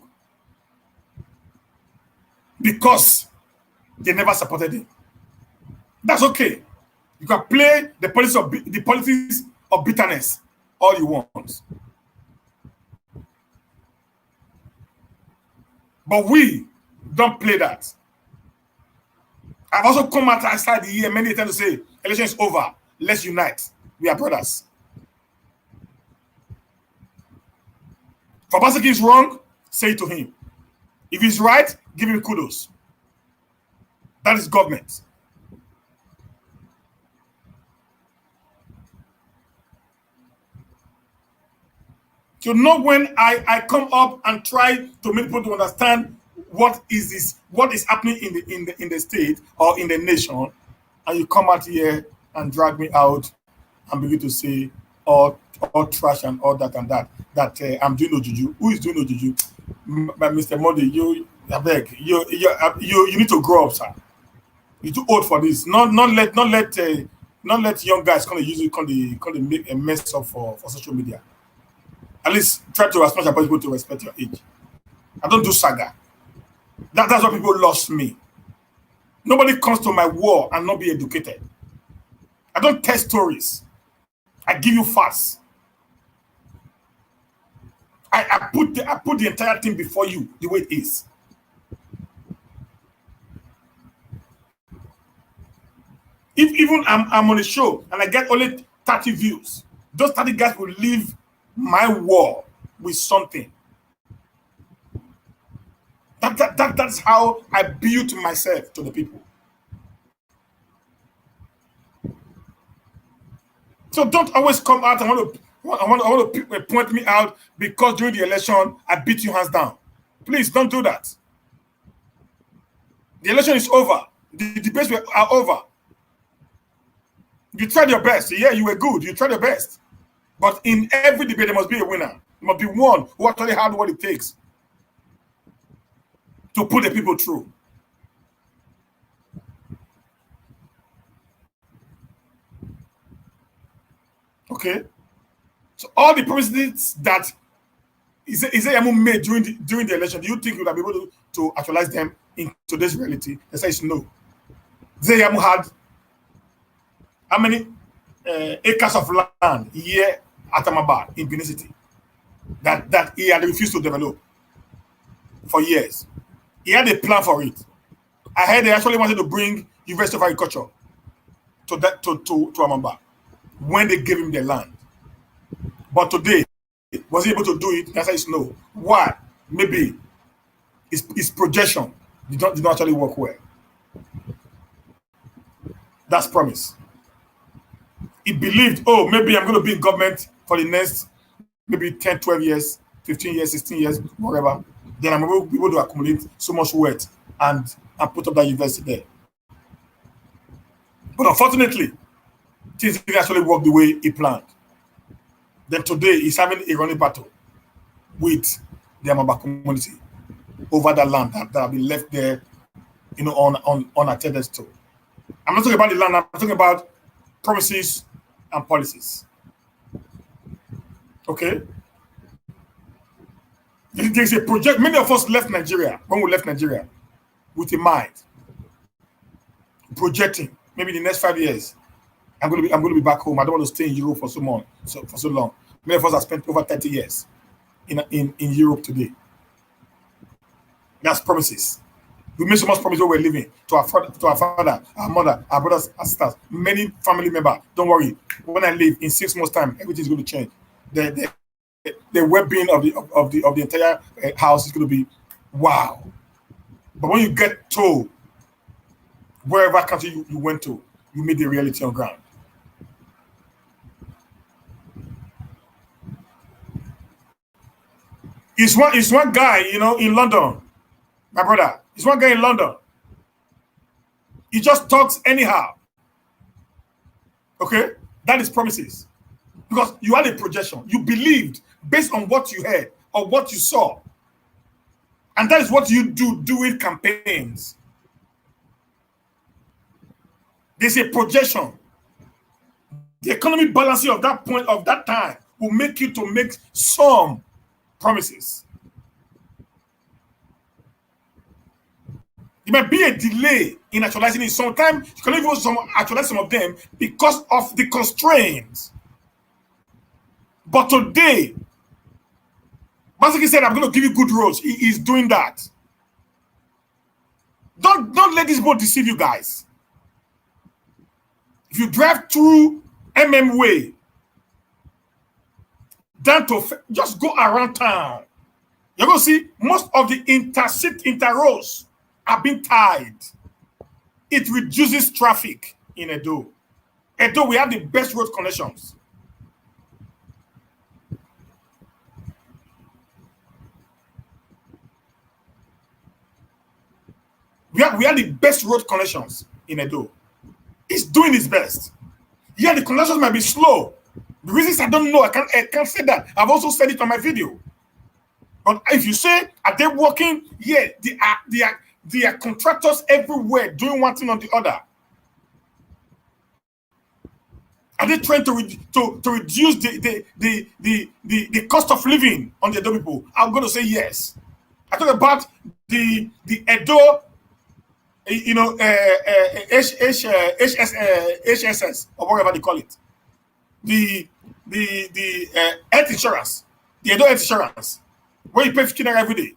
Because they never supported him. That's okay. You can play the politics of bitterness all you want. But we don't play that. I've also come out outside the year many times to say, election is over. Let's unite. We are brothers. If Obaseki is wrong, say it to him. If he's right, give him kudos. That is government. To know when I come up and try to make people to understand what is happening in the state or in the nation, and you come out here and drag me out and begin to say all trash and all that and that I'm doing no juju. Who is doing no juju? But Mr. Monday, you need to grow up, sir. You're too old for this. Not let young guys kind of use it, kind of make a mess up for social media. At least try to, as much as possible, to respect your age. I don't do saga. That's why people lost me. Nobody comes to my war and not be educated. I don't tell stories. I give you facts. I put the entire thing before you the way it is. If even I'm on a show and I get only 30 views, those 30 guys will leave my war with something. That's how I build myself to the people. So don't always come out and want to point me out because during the election I beat you hands down. Please don't do that. The election is over. The debates are over. You tried your best. Yeah, you were good. You tried your best. But in every debate, there must be a winner. There must be one who actually had what it takes to put the people through. Okay? So all the promises that Isaiah made during the election, do you think you would have been able to actualize them in today's reality? The answer is no. Isaiah had how many acres of land here at Amaba in Benin City that he had refused to develop for years. He had a plan for it. I heard they actually wanted to bring University of Agriculture to Amaba when they gave him the land. But today, was he able to do it? The answer is no. Why? Maybe his projection did not actually work well. That's promise. He believed, oh, maybe I'm going to be in government for the next maybe 10, 12 years, 15 years, 16 years, whatever. Then I'm able to accumulate so much wealth and put up that university there. But unfortunately, things didn't actually work the way he planned. Then today he's having a running battle with the Amaba community over that land that have been left there, unattended to. I'm not talking about the land, I'm talking about promises and policies. Okay? There's a project. Many of us left Nigeria when we left Nigeria with a mind projecting maybe in the next 5 years. I'm going to be back home. I don't want to stay in Europe for so long. Many of us have spent over 30 years in Europe today. That's promises. We made so much promise when we're living to our father, our mother, our brothers, our sisters, many family members. Don't worry. When I leave in 6 months' time, everything's going to change. The well-being of the entire house is going to be wow. But when you get to wherever country you went to, you meet the reality on ground. It's one guy, in London, my brother. It's one guy in London. He just talks anyhow. Okay? That is promises. Because you had a projection. You believed based on what you heard or what you saw. And that is what you do during campaigns. There's a projection. The economic balancing of that point of that time will make you to make some promises. There might be a delay in actualizing it. Sometimes you can even actualize some of them because of the constraints. But today, Basiki said, I'm going to give you good roads. He is doing that. Don't let this boat deceive you guys. If you drive through Way, down to just go around town, you're going to see most of the interroads are being tied. It reduces traffic in Edo. Edo, we have the best road connections. We have the best road connections in Edo. It's doing its best. Yeah, the connections might be slow. The reasons I don't know, I can't say that. I've also said it on my video. But if you say, are they working? Yeah, there are contractors everywhere doing one thing or the other. Are they trying to reduce the cost of living on the Edo people? I'm going to say yes. I talk about the Edo, HSS or whatever they call it. The health insurance, the Edo health insurance, where you pay 15 every day,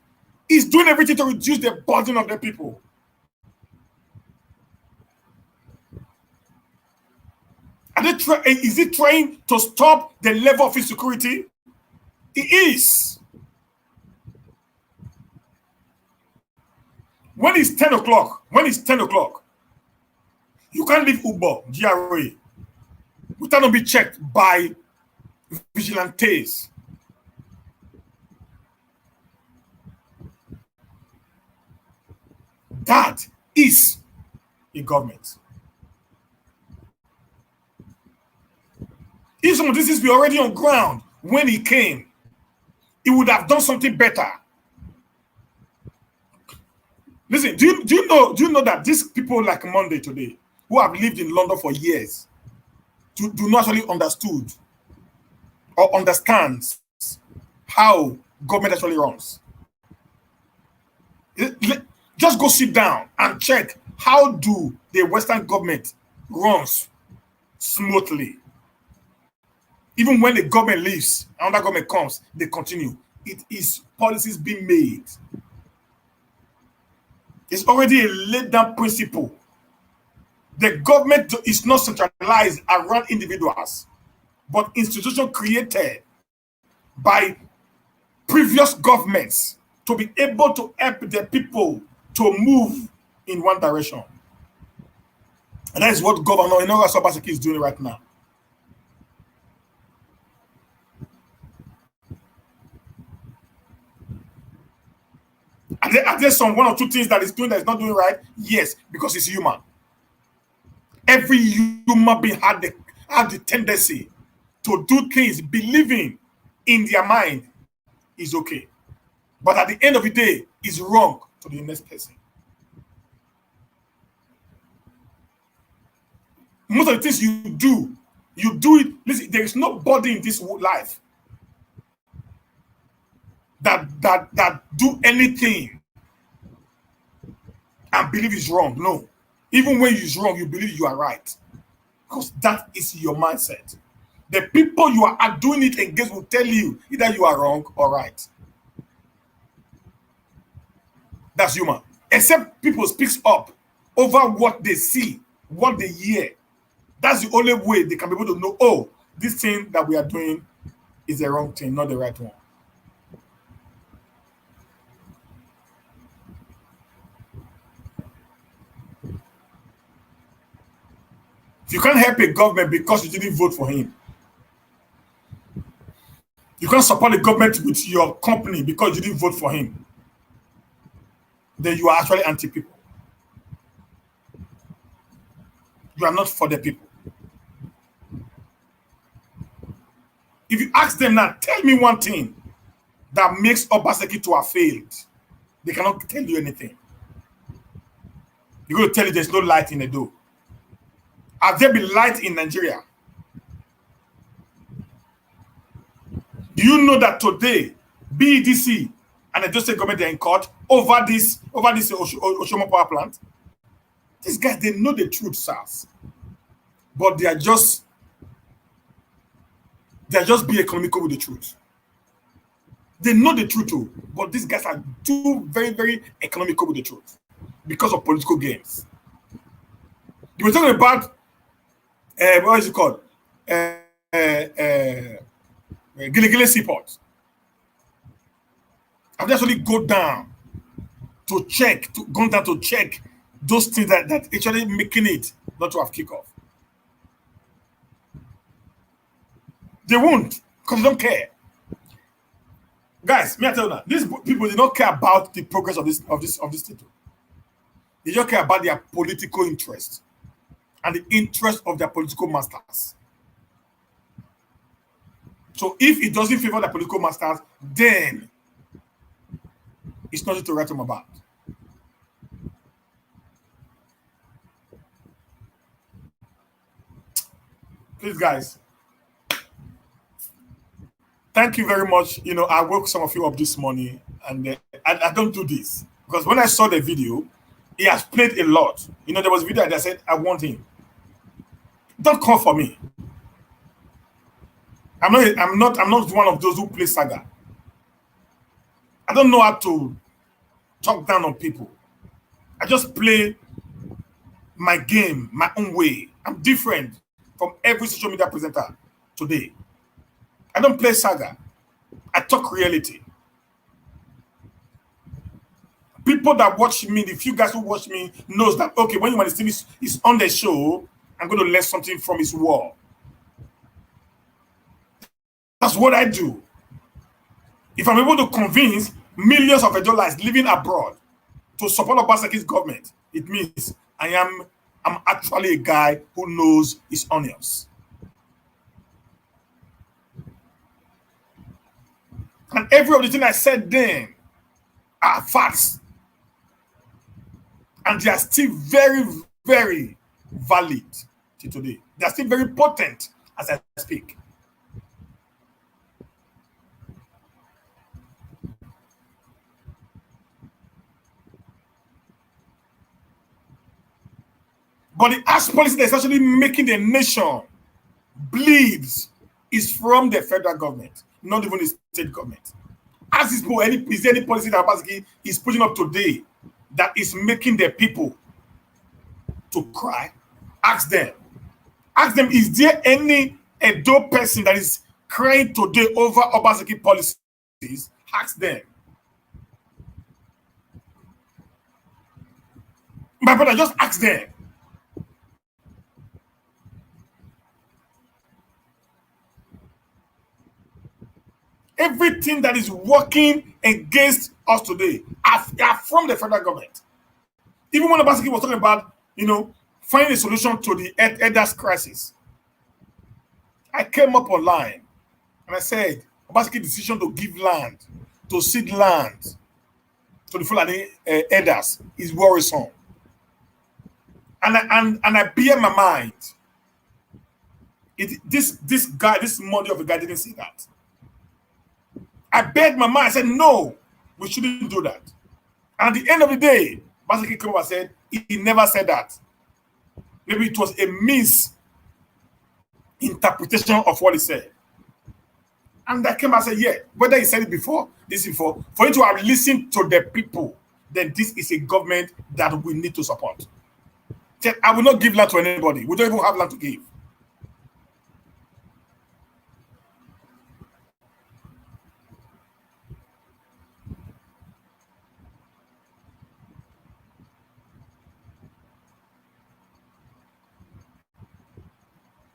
is doing everything to reduce the burden of the people. Is it trying to stop the level of insecurity? It is. When it's 10 o'clock, you can't leave Uber, GRA, without not be checked by vigilantes. That is a government. If some of these things were already on ground when he came, he would have done something better. Listen, do you know that these people like Monday today, who have lived in London for years, do not actually understood or understands how government actually runs? Just go sit down and check how do the Western government runs smoothly. Even when the government leaves, another government comes, they continue. It is policies being made. It's already a laid down principle. The government is not centralized around individuals, but institutions created by previous governments to be able to help the people to move in one direction. And that is what Governor Inoga Sobaseki is doing right now. Are there some one or two things that is doing that is not doing right? Yes, because it's human. Every human being had the tendency to do things believing in their mind is okay. But at the end of the day, it's wrong to the next person. Most of the things you do it. Listen, there is nobody in this life that do anything and believe is wrong. No. Even when it's wrong, you believe you are right. Because that is your mindset. The people you are doing it against will tell you either you are wrong or right. That's human. Except people speaks up over what they see, what they hear. That's the only way they can be able to know, oh, this thing that we are doing is the wrong thing, not the right one. If you can't help a government because you didn't vote for him, you can't support the government with your company because you didn't vote for him, then you are actually anti-people. You are not for the people. If you ask them now, tell me one thing that makes Obaseki to have failed, they cannot tell you anything. They're going to tell you there's no light in the door. Have there been light in Nigeria? Do you know that today BEDC and the state government are in court over this Oshomo power plant? These guys, they know the truth, sirs. But they are just being economical with the truth. They know the truth too, but these guys are too very, very economical with the truth because of political gains. You were talking about what is it called? Gilligile Seaport. I've actually go down to check, gone down to check those things that actually making it not to have kick off. They won't, because they don't care. Guys, me I tell you now, these people they don't care about the progress of this state. They just care about their political interest and the interest of their political masters. So if it doesn't favor their political masters, then it's nothing to write them about. Please, guys, thank you very much. You know, I woke some of you up this morning, and I don't do this because when I saw the video, he has played a lot. You know, there was a video that said, "I want him." Don't come for me. I'm not one of those who play saga. I don't know how to talk down on people. I just play my game my own way. I'm different from every social media presenter today. I don't play saga. I talk reality. People that watch me, the few guys who watch me, knows that okay, when you see is on the show, I'm going to learn something from his wall. That's what I do. If I'm able to convince millions of dollars living abroad to support Obasanjo's government, it means I'm actually a guy who knows his onions. And every of the thing I said then are facts. And they are still very, very valid to today. They are still very potent as I speak. But the ash policy that's actually making the nation bleeds is from the federal government, not even the state government. Ask this people, is there any policy that Obaseki is putting up today that is making the people to cry? Ask them. Ask them, is there any Edo person that is crying today over Obaseki policies? Ask them. My brother, just ask them. Everything that is working against us today are from the federal government. Even when Obaseki was talking about, finding a solution to the elders crisis, I came up online and I said, Obaseki's decision to give land, to cede land to the Fulani elders is worrisome. And I bear my mind. This guy, this mother of a guy didn't say that. I begged my mind. I said, no, we shouldn't do that. And at the end of the day, Obaseki came up and said, he never said that. Maybe it was a misinterpretation of what he said. And I came and said, yeah, whether he said it before, for you to have listened to the people, then this is a government that we need to support. Said, I will not give land to anybody. We don't even have land to give.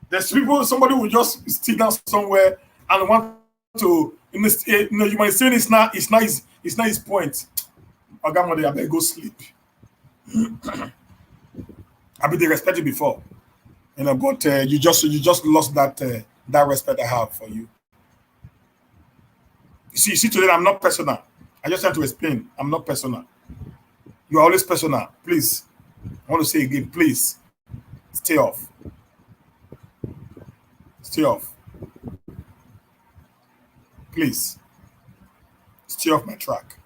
There's people, somebody will just sit down somewhere and want to, you might say it's not his point. I better go sleep. I mean, they respected before, but you just lost that respect I have for you. You see, today I'm not personal. I just have to explain. I'm not personal. You are always personal. Please, I want to say again, please stay off. Stay off. Please stay off my track.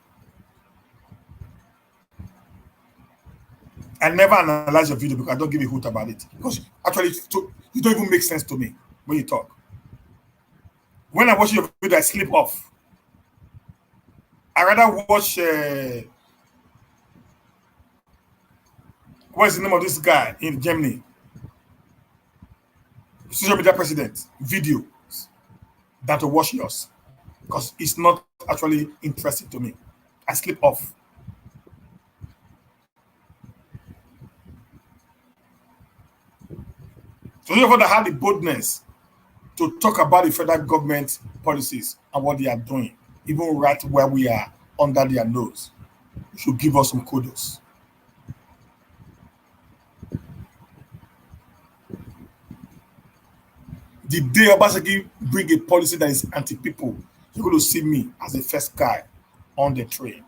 I never analyze your video because I don't give a hoot about it. Because actually, you don't even make sense to me when you talk. When I watch your video, I sleep off. I rather watch. What is the name of this guy in Germany? Social media president video than to watch yours because it's not actually interesting to me. I sleep off. So therefore, that had the boldness to talk about the federal government policies and what they are doing, even right where we are under their nose. You should give us some kudos. The day Obaseki bring a policy that is anti-people, you're going to see me as the first guy on the train.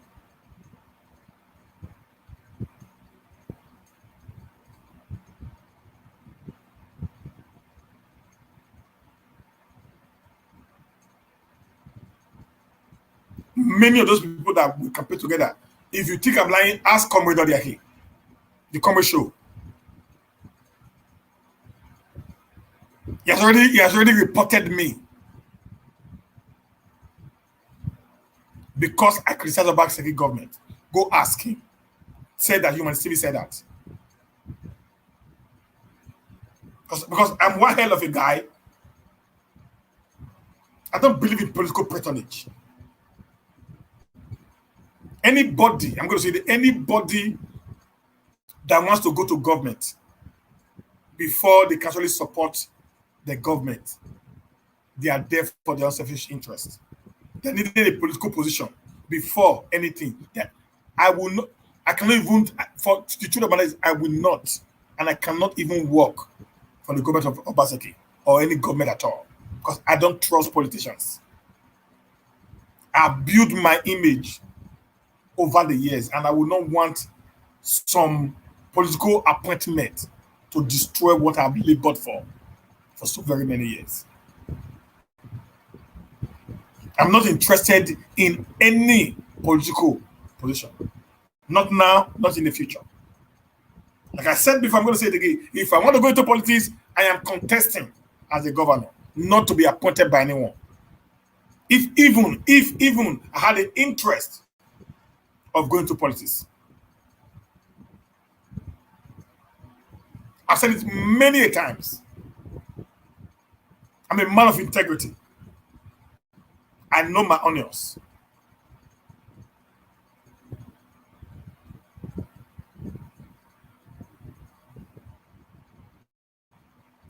Many of those people that we campaign together, if you think I'm lying, ask Comrade Odiaki, the Comrade show. He has already reported me because I criticize the Obaseki government. Go ask him. Say that Human TV said that. Because I'm one hell of a guy. I don't believe in political patronage. Anybody, I'm going to say that anybody that wants to go to government before they casually support the government, they are there for their selfish interest. They need a political position before anything. I will not. I cannot even, for the truth of the matter is, I will not, and I cannot even work for the government of Obaseki or any government at all because I don't trust politicians. I built my image over the years, and I will not want some political appointment to destroy what I've labored for so very many years. I'm not interested in any political position. Not now, not in the future. Like I said before, I'm going to say it again. If I want to go into politics, I am contesting as a governor, not to be appointed by anyone. If even I had an interest of going to politics. I've said it many a times. I'm a man of integrity. I know my onions.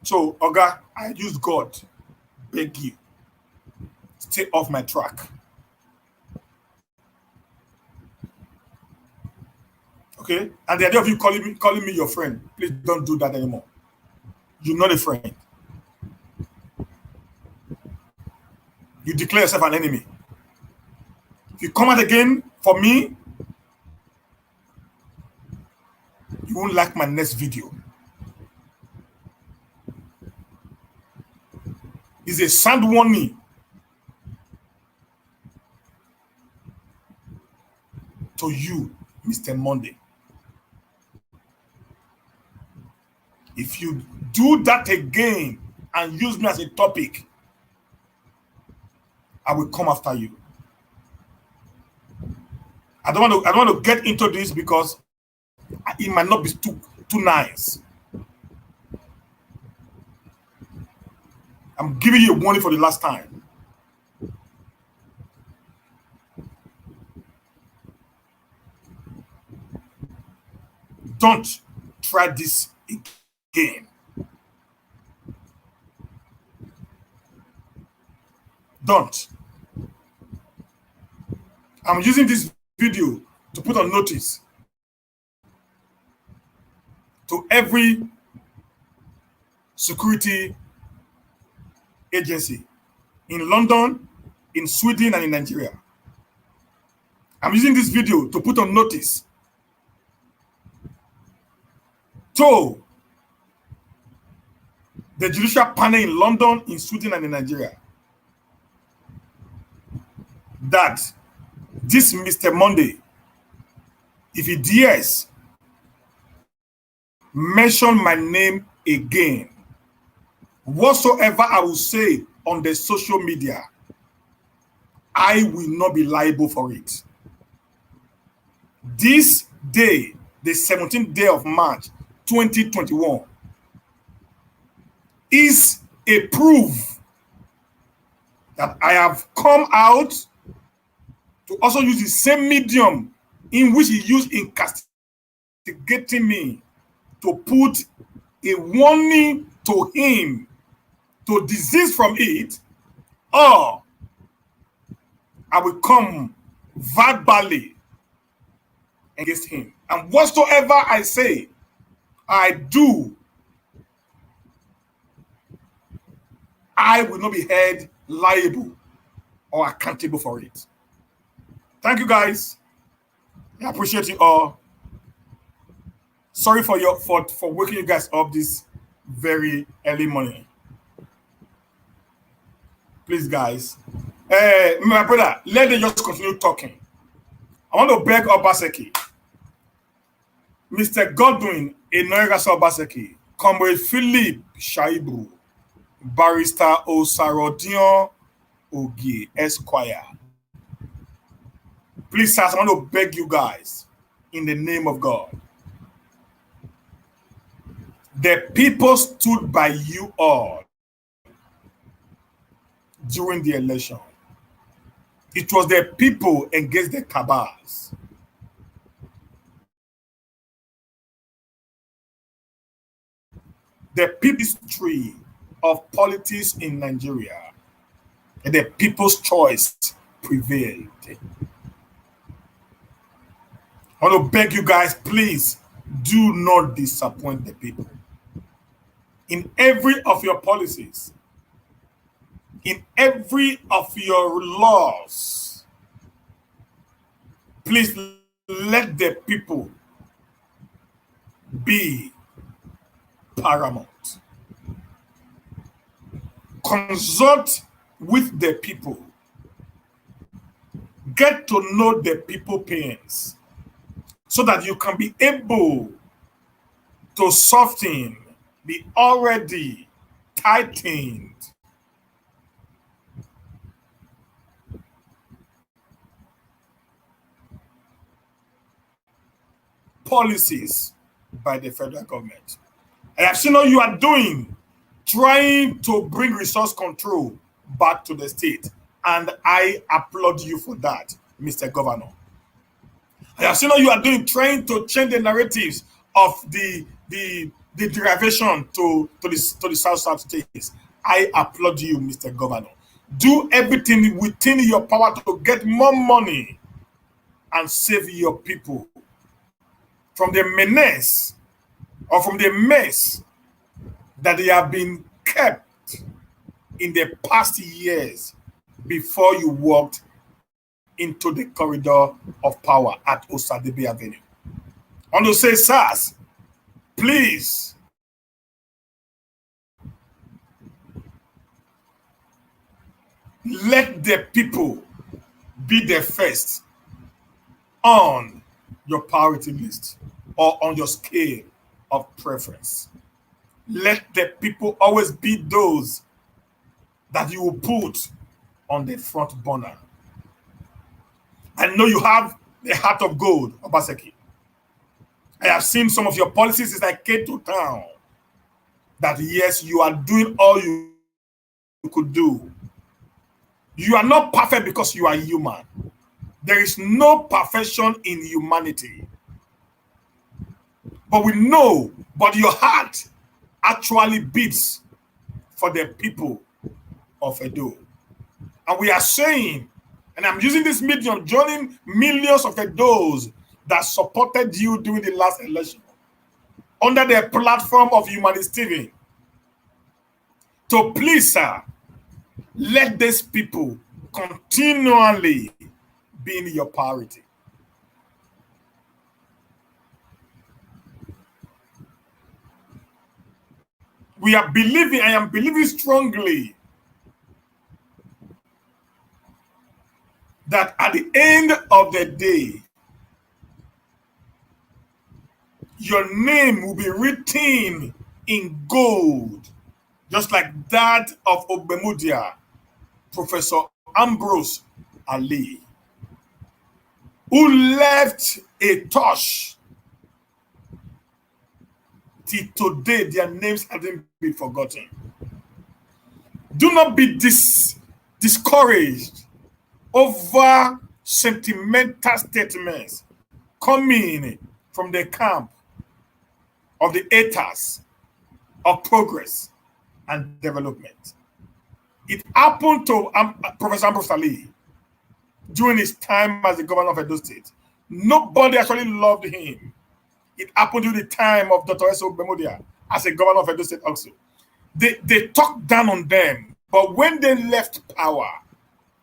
So, Oga, I use God, beg you, stay off my track. Okay? And the idea of you calling me your friend, please don't do that anymore. You're not a friend. You declare yourself an enemy. If you come out again for me, you won't like my next video. It's a sound warning to you, Mr. Monday. If you do that again and use me as a topic, I will come after you. I don't want to get into this because it might not be too nice. I'm giving you a warning for the last time. Don't try this again. Don't. I'm using this video to put on notice to every security agency in London, in Sweden, and in Nigeria. I'm using this video to put on notice to the judicial panel in London, in Sweden, and in Nigeria that this Mr. Monday, if he dares mention my name again, whatsoever I will say on the social media, I will not be liable for it. This day, the 17th day of March 2021, is a proof that I have come out to also use the same medium in which he used in castigating me, to put a warning to him to desist from it, or I will come verbally against him. And whatsoever I say, I do, I will not be held liable or accountable for it. Thank you, guys. I appreciate you all. Sorry for waking you guys up this very early morning. Please, guys. My brother, let them just continue talking. I want to beg Obaseki, Mr. Godwin Enoyegasa Obaseki, Comrade Philip Shaibu, Barrister Osarodion Ogie Esquire. Please, sir, I want to beg you guys, in the name of God. The people stood by you all during the election. It was the people against the cabals. The people's history of politics in Nigeria, and the people's choice prevailed. I want to beg you guys, please do not disappoint the people. In every of your policies, in every of your laws, please let the people be paramount. Consult with the people. Get to know the people pains so that you can be able to soften the already tightened policies by the federal government. I have seen what you are doing, trying to bring resource control back to the state, and I applaud you for that, Mr. Governor. I have seen what you are doing, trying to change the narratives of the derivation to the South states. I applaud you, Mr. Governor. Do everything within your power to get more money and save your people from the menace or from the mess that they have been kept in the past years before you walked into the corridor of power at Osadebe Avenue. I want to say, SARS, please let the people be the first on your priority list or on your scale of preference. Let the people always be those that you will put on the front burner. I know you have the heart of gold, Obaseki. I have seen some of your policies as I came to town that yes, you are doing all you could do. You are not perfect because you are human. There is no perfection in humanity. But we know, but your heart actually beats for the people of Edo. And we are saying, and I'm using this medium, joining millions of Edos that supported you during the last election under the platform of humanitarian. So please, sir, let these people continually be in your priority. I am believing strongly that at the end of the day, your name will be written in gold, just like that of Ogbemudia, Professor Ambrose Ali, who left a torch. Till today, their names haven't been forgotten. Do not be discouraged over sentimental statements coming from the camp of the haters of progress and development. It happened to Professor Ambrose Ali during his time as the governor of Edo State. Nobody actually loved him. It happened during the time of Dr. S.O. Bemodia as a governor of Edo State also. They talked down on them, but when they left power,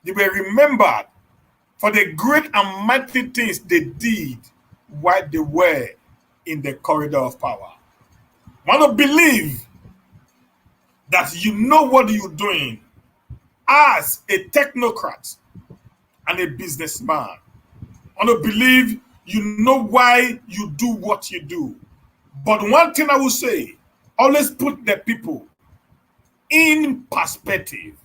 they were remembered for the great and mighty things they did while they were in the corridor of power. I want to believe that you know what you're doing as a technocrat and a businessman. I want to believe you know why you do what you do. But one thing I will say, always put the people in perspective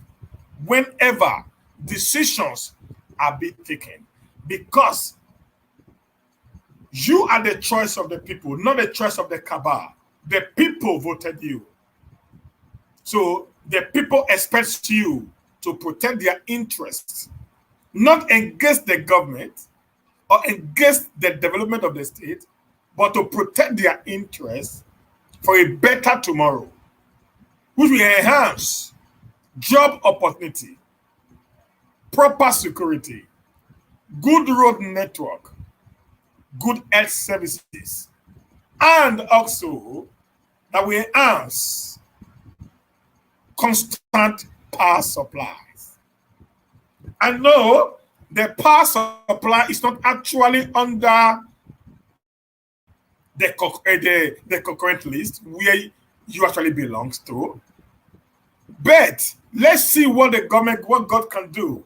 whenever decisions are being taken, because you are the choice of the people, not the choice of the cabal. The people voted you. So the people expect you to protect their interests, not against the government or against the development of the state, but to protect their interests for a better tomorrow, which will enhance job opportunity, proper security, good road network, good health services, and also that will enhance constant power supplies. And no, the power supply is not actually under the concurrent list where you actually belongs to. But let's see what God can do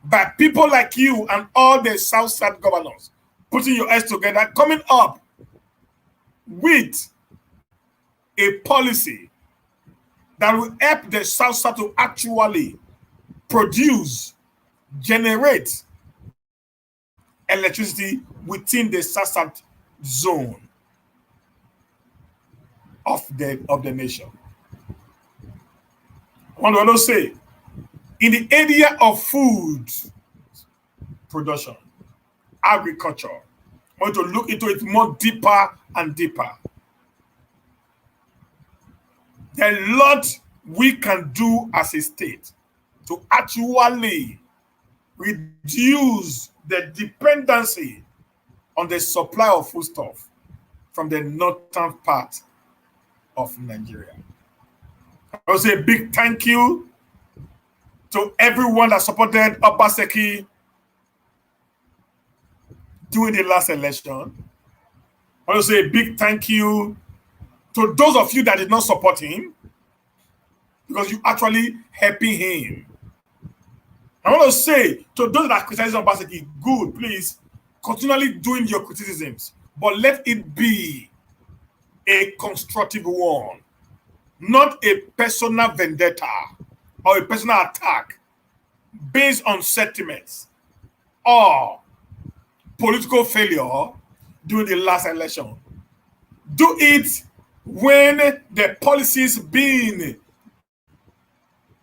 by people like you and all the South Side governors putting your heads together, coming up with a policy that will help the South Side to actually generate electricity within the South Side zone of the nation. I want to also say, in the area of food production, agriculture, I want to look into it more deeper and deeper. There's a lot we can do as a state to actually reduce the dependency on the supply of foodstuff from the northern part of Nigeria. I will say a big thank you to everyone that supported Obaseki during the last election. I will say a big thank you to those of you that did not support him because you actually helping him. I want to say to those that criticize Obaseki, good, please, continually doing your criticisms, but let it be a constructive one, not a personal vendetta or a personal attack based on sentiments or political failure during the last election. Do it when the policies being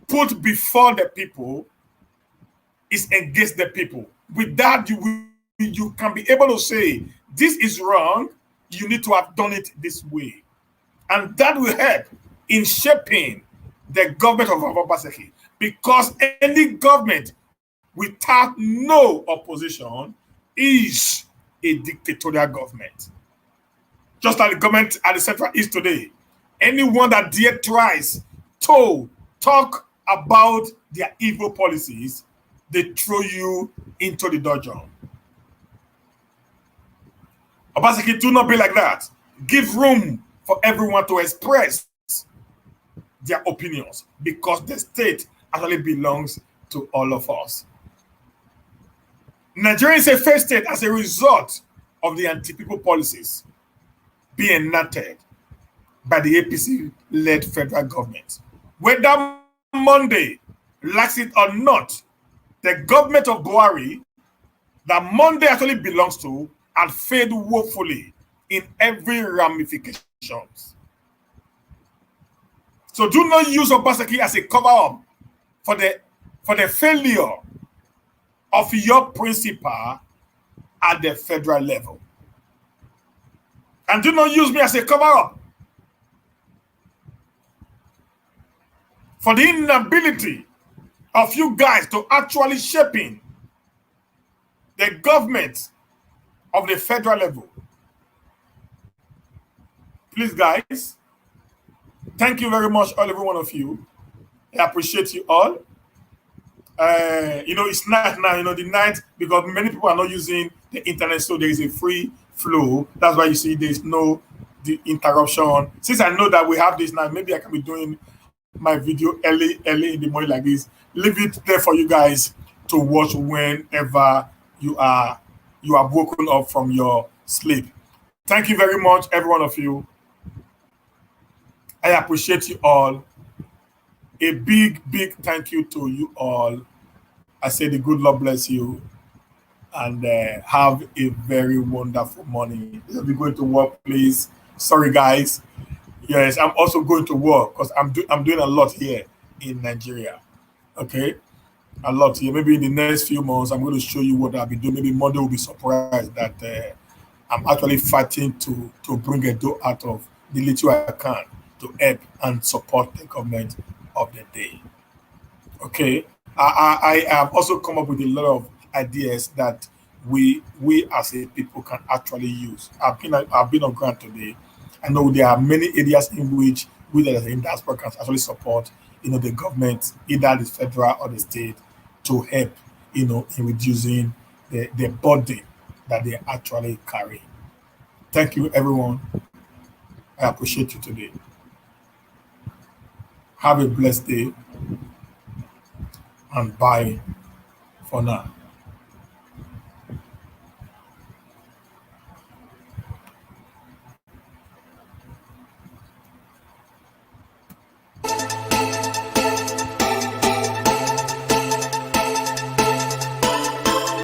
put before the people is against the people. With that, you can be able to say, this is wrong, you need to have done it this way. And that will help in shaping the government of Obaseki. Because any government without no opposition is a dictatorial government. Just like the government at the Central East today. Anyone that dare tries to talk about their evil policies, they throw you into the dungeon. Obaseki, do not be like that. Give room for everyone to express their opinions because the state actually belongs to all of us. Nigeria is a failed state as a result of the anti-people policies being enacted by the APC-led federal government. Whether Monday likes it or not, the government of Buhari that Monday actually belongs to had failed woefully in every ramifications. So do not use Obaseki as a cover-up for the failure of your principal at the federal level. And do not use me as a cover-up for the inability of you guys to actually shaping the government of the federal level. Please, guys, thank you very much, every one of you. I appreciate you all. It's night now, the night, because many people are not using the internet, so there is a free flow. That's why you see there's no the interruption. Since I know that we have this now, maybe I can be doing my video early in the morning like this. Leave it there for you guys to watch whenever you are woken up from your sleep. Thank you very much, every one of you. I appreciate you all. A big thank you to you all. I say the good Lord bless you and have a very wonderful morning. I'll be going to work, please. Sorry, guys. Yes, I'm also going to work because I'm doing a lot here in Nigeria. Okay, a lot here. Maybe in the next few months, I'm going to show you what I'll be doing. Maybe Monday will be surprised that I'm actually fighting to bring a door out of the little I can to help and support the government of the day. Okay, I have also come up with a lot of ideas that we as a people can actually use. I've been on ground today. I know there are many areas in which we as in Diaspora can actually support, the government, either the federal or the state, to help, in reducing the burden that they actually carry. Thank you, everyone. I appreciate you today. Have a blessed day and bye for now.